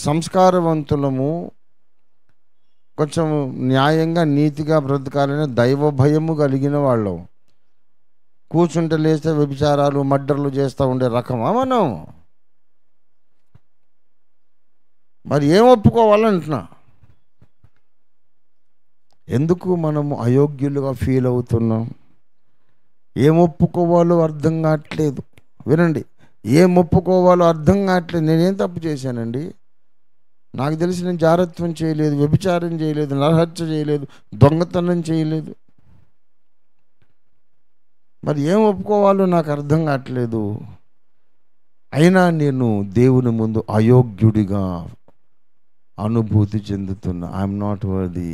సంస్కారవంతులము, కొంచెం న్యాయంగా నీతిగా బ్రతకాలని దైవ భయము కలిగిన వాళ్ళం. కూర్చుంటే లేస్తే వ్యభిచారాలు మర్డర్లు చేస్తూ ఉండే రకమా మనం? మరి ఏం ఒప్పుకోవాలంటున్నా? ఎందుకు మనము అయోగ్యులుగా ఫీల్ అవుతున్నాం? ఏం ఒప్పుకోవాలో అర్థం కావట్లేదు. వినండి, ఏం ఒప్పుకోవాలో అర్థం కావట్లేదు. నేనేం తప్పు చేశానండి? నాకు తెలిసి నేను జారత్వం చేయలేదు, వ్యభిచారం చేయలేదు, నరహత్య చేయలేదు, దొంగతనం చేయలేదు. మరి ఏం ఒప్పుకోవాలో నాకు అర్థం కావట్లేదు. అయినా నేను దేవుని ముందు అయోగ్యుడిగా అనుభూతి చెందుతున్నా. I'm not worthy.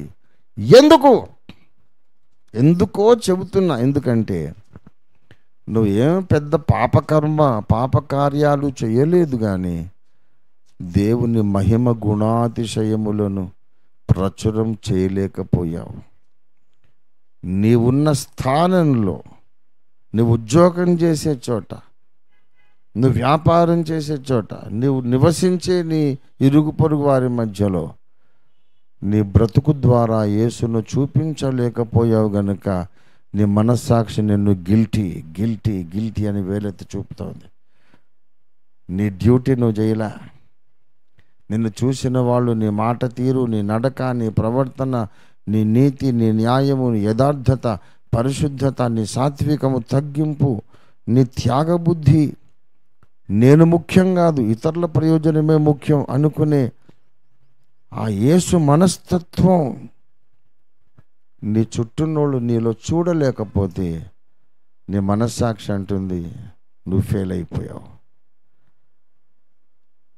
ఎందుకో చెబుతున్నా. ఎందుకంటే నువ్వేం పెద్ద పాపకార్యాలు చేయలేదు, కానీ దేవుని మహిమ గుణాతిశయములను ప్రచురం చేయలేకపోయావు. నీవున్న స్థానంలో, నువ్వు ఉద్యోగం చేసే చోట, నువ్వు వ్యాపారం చేసే చోట, నువ్వు నివసించే నీ ఇరుగు పొరుగు వారి మధ్యలో నీ బ్రతుకు ద్వారా యేసును చూపించలేకపోయావు గనుక నీ మనస్సాక్షి నిన్ను గిల్టీ అని వేలెత్తి చూపుతోంది. నీ డ్యూటీ నువ్వు చేయలే. నిన్ను చూసిన వాళ్ళు నీ మాట తీరు, నీ నడక, నీ ప్రవర్తన, నీ నీతి, నీ న్యాయము, నీ యథార్థత, పరిశుద్ధత, నీ సాత్వికము, తగ్గింపు, నీ త్యాగబుద్ధి, నేను ముఖ్యం కాదు ఇతరుల ప్రయోజనమే ముఖ్యం అనుకునే ఆ యేసు మనస్తత్వం నీ చుట్టూనోళ్ళు నీలో చూడలేకపోతే నీ మనస్సాక్షి అంటుంది నువ్వు ఫెయిల్ అయిపోయావు,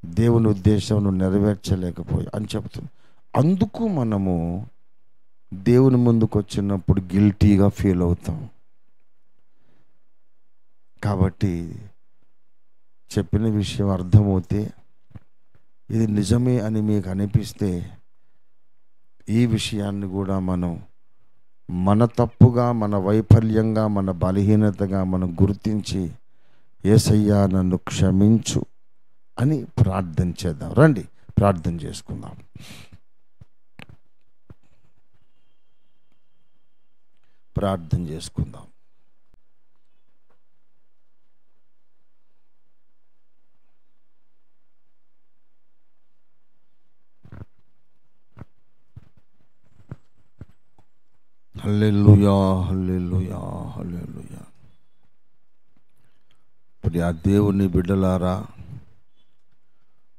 దేవుని ఉద్దేశం నువ్వు నెరవేర్చలేకపోయావు అని చెప్తుంది. అందుకు మనము దేవుని ముందుకు వచ్చినప్పుడు గిల్టీగా ఫీల్ అవుతాం. కాబట్టి చెప్పిన విషయం అర్థమవుతే, ఇది నిజమే అని మీకు అనిపిస్తే ఈ విషయాన్ని కూడా మనం మన తప్పుగా, మన వైఫల్యంగా, మన బలహీనతగా మనం గుర్తించి యేసయ్యా నన్ను క్షమించు అని ప్రార్థన చేద్దాం. రండి ప్రార్థన చేసుకుందాం. ప్రార్థన చేసుకుందాం. హల్లెలూయా, హల్లెలూయా, హల్లెలూయా. ప్రియ దేవుని బిడ్డలారా,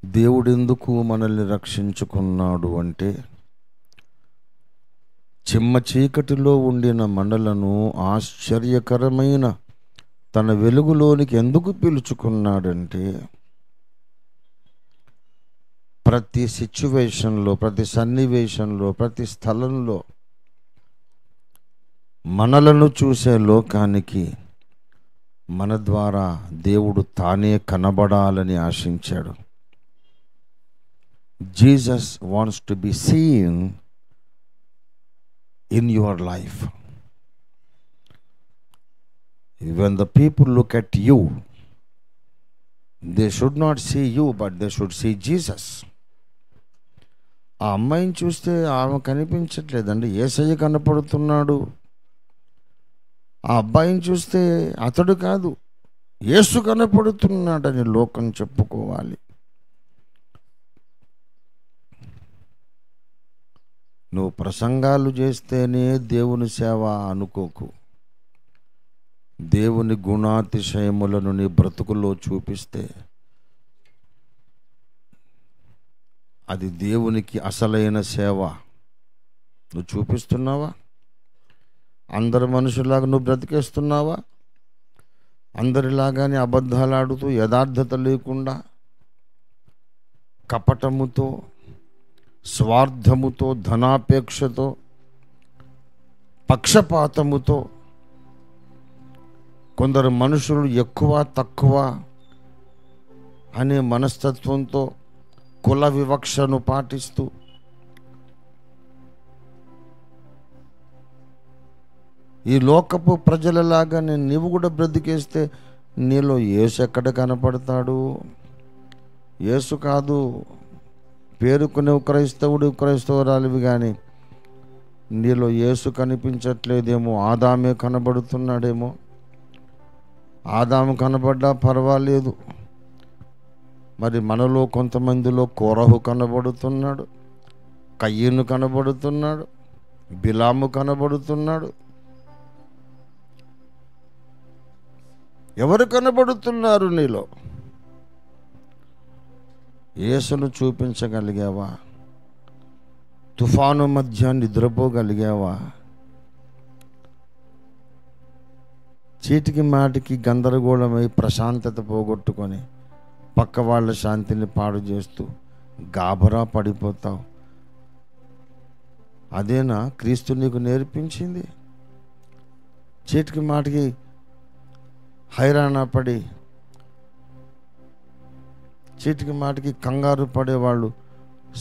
దేవుడు ఎందుకు మనల్ని రక్షించుకున్నాడు అంటే, చిమ్మ చీకటిలో ఉండిన మనలను ఆశ్చర్యకరమైన తన వెలుగులోనికి ఎందుకు పిలుచుకున్నాడంటే, ప్రతి సిచ్యువేషన్లో, ప్రతి సన్నివేశంలో, ప్రతి స్థలంలో మనలను చూసే లోకానికి మన ద్వారా దేవుడు తానే కనబడాలని ఆశించాడు. Jesus wants to be seen in your life. When the people look at you, they should not see you, but they should see Jesus. ఆ అమ్మాయిని చూస్తే ఆమె కనిపించట్లేదండి, యేసయ్య కనపడుతున్నాడు. ఆ అబ్బాయిని చూస్తే అతడు కాదు, యేసు కనపడుతున్నాడని లోకం చెప్పుకోవాలి. నువ్వు ప్రసంగాలు చేస్తేనే దేవుని సేవ అనుకోకు. దేవుని గుణాతిశయములను నీ బ్రతుకులో చూపిస్తే అది దేవునికి అసలైన సేవ. నువ్వు చూపిస్తున్నావా? అందరి మనుషులాగా నువ్వు బ్రతికేస్తున్నావా? అందరిలాగానే అబద్ధాలు ఆడుతూ, యథార్థత లేకుండా, కపటముతో, స్వార్థముతో, ధనాపేక్షతో, పక్షపాతముతో, కొందరు మనుషులు ఎక్కువ తక్కువ అనే మనస్తత్వంతో, కుల వివక్షను పాటిస్తూ, ఈ లోకపు ప్రజలలాగానే నీవు కూడా బ్రతికేస్తే నీలో యేసు ఎక్కడ కనపడతాడు? యేసు కాదు, పేరుకునే క్రైస్తవుడు, క్రైస్తవురాలివి, కానీ నీలో యేసు కనిపించట్లేదేమో. ఆదామే కనబడుతున్నాడేమో. ఆదాము కనబడ్డా పర్వాలేదు, మరి మనలో కొంతమందిలో కోరహు కనబడుతున్నాడు, కయ్యను కనబడుతున్నాడు, బిలాము కనబడుతున్నాడు. ఎవరు కనబడుతున్నారు నీలో? యేసును చూపించగలిగావా? తుఫాను మధ్య నిద్రపోగలిగావా? చీటికి మాటికి గందరగోళమై ప్రశాంతత పోగొట్టుకొని పక్క వాళ్ళ శాంతిని పాడు చేస్తూ గాబరా పడిపోతావు. అదేనా క్రీస్తు నీకు నేర్పించింది? చీటికి మాటికి హైరాణ పడి, చీటికి మాటికి కంగారు పడేవాళ్ళు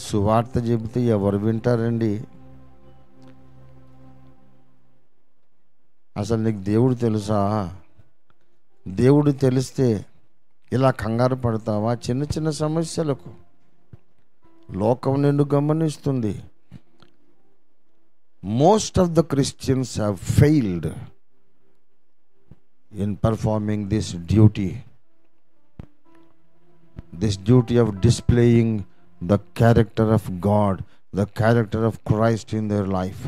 సువార్త చెబితే ఎవరు వింటారండి? అసలు నీకు దేవుడు తెలుసా? దేవుడు తెలిస్తే ఇలా కంగారు పడతావా? చిన్న చిన్న సమస్యలకు లోకం నిన్ను గమనిస్తుంది. Most of the Christians have failed in performing this duty of displaying the character of God, the character of Christ in their life.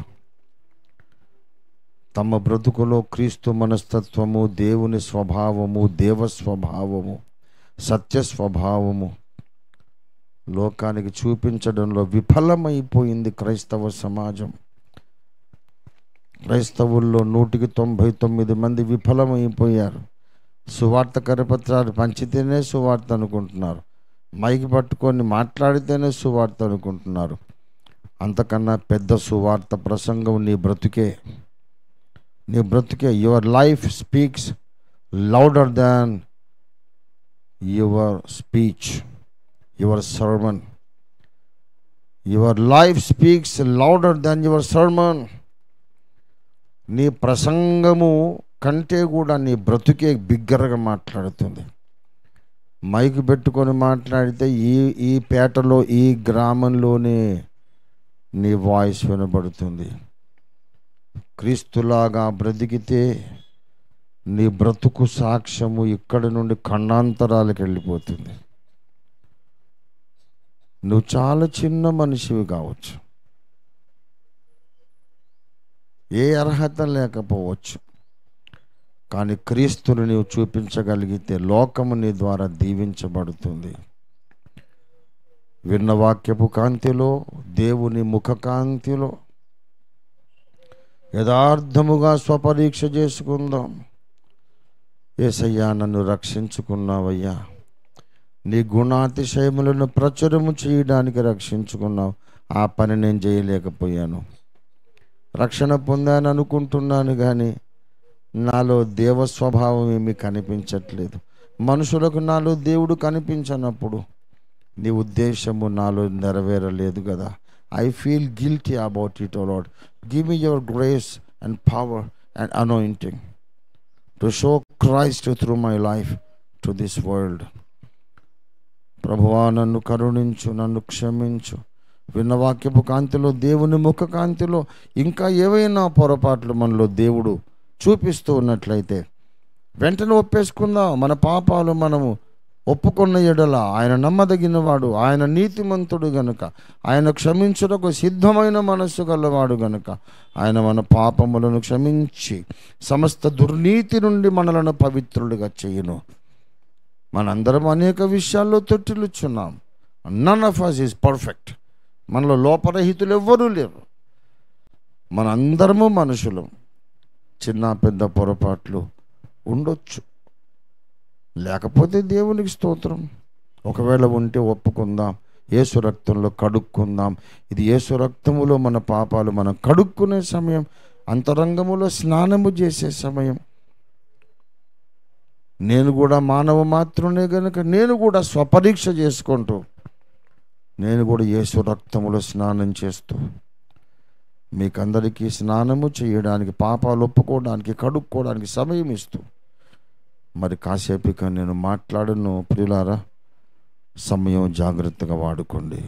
తమ బ్రతుకులో క్రీస్తు మనస్తత్వము, దేవుని స్వభావము, దేవ స్వభావము, సత్య స్వభావము లోకానికి చూపించడంలో విఫలమైపోయింది క్రైస్తవ సమాజం. క్రైస్తవుల్లో 199 మంది విఫలమైపోయారు. సువార్త కరపత్రాలు పంచితేనే సువార్త అనుకుంటున్నారు, మైకి పట్టుకొని మాట్లాడితేనే సువార్త అనుకుంటున్నారు. అంతకన్నా పెద్ద సువార్త ప్రసంగం నీ బ్రతుకే. Your life speaks louder than your speech, your sermon. Your life speaks louder than your sermon. నీ ప్రసంగము కంటే కూడా నీ బ్రతుకే బిగ్గరగా మాట్లాడుతుంది. మైక్ పెట్టుకొని మాట్లాడితే ఈ పేటలో, ఈ గ్రామంలోనే నీ వాయిస్ వినబడుతుంది. క్రీస్తులాగా బ్రతికితే నీ బ్రతుకు సాక్ష్యము ఇక్కడి నుండి ఖండాంతరాలకు వెళ్ళిపోతుంది. నువ్వు చాలా చిన్న మనిషివి కావచ్చు, ఏ అర్హత లేకపోవచ్చు, కానీ క్రీస్తుని నీవు చూపించగలిగితే లోకము నీ ద్వారా దీవించబడుతుంది. విన్న వాక్యపు కాంతిలో, దేవుని ముఖ కాంతిలో యథార్థముగా స్వపరీక్ష చేసుకుందాం. యేసయ్యా, నన్ను రక్షించుకున్నావయ్యా, నీ గుణాతిశయములను ప్రచురము చేయడానికి రక్షించుకున్నావు. ఆ పని నేను చేయలేకపోయాను. రక్షణ పొందాను అనుకుంటున్నాను, కానీ నాలో దేవ స్వభావం ఏమీ కనిపించట్లేదు. మనుషులకు నాలో దేవుడు కనిపించనప్పుడు నీ ఉద్దేశము నాలో నెరవేరలేదు కదా. I feel guilty about it. O Lord, give me your grace and power and anointing to show Christ through my life to this world. ప్రభువా, నన్ను కరుణించు, నన్ను క్షమించు. విన్న వాక్యపు కాంతిలో, దేవుని ముఖ కాంతిలో ఇంకా ఏవైనా పొరపాట్లు మనలో దేవుడు చూపిస్తూ ఉన్నట్లయితే వెంటనే ఒప్పేసుకుందాం. మన పాపాలు మనము ఒప్పుకున్న ఎడల ఆయన నమ్మదగినవాడు, ఆయన నీతిమంతుడు గనుక, ఆయన క్షమించుటకు సిద్ధమైన మనస్సు గలవాడు గనుక ఆయన మన పాపములను క్షమించి సమస్త దుర్నీతి నుండి మనలను పవిత్రులుగా చేయును. మనందరం అనేక విషయాల్లో తొట్టిల్లుచున్నాం. None of us is perfect. మనలో లోపరహితులు ఎవ్వరూ లేరు. మనందరము మనుషులం. చిన్న పెద్ద పొరపాట్లు ఉండొచ్చు, లేకపోతే దేవునికి స్తోత్రం. ఒకవేళ ఉంటే ఒప్పుకుందాం, యేసు రక్తంలో కడుక్కుందాం. ఇది యేసు రక్తములో మన పాపాలు మనం కడుక్కునే సమయం, అంతరంగములో స్నానము చేసే సమయం. నేను కూడా మానవ మాత్రునే గనుక నేను కూడా స్వపరీక్ష చేసుకుంటూ, నేను కూడా యేసు రక్తములో స్నానం చేస్తూ మీకందరికీ స్నానము చేయడానికి, పాపాలు ఒప్పుకోవడానికి, కడుక్కోవడానికి సమయం ఇస్తూ మరి కాసేపు నేను మాట్లాడను. ప్రియులారా, సమయం జాగ్రత్తగా వాడుకోండి.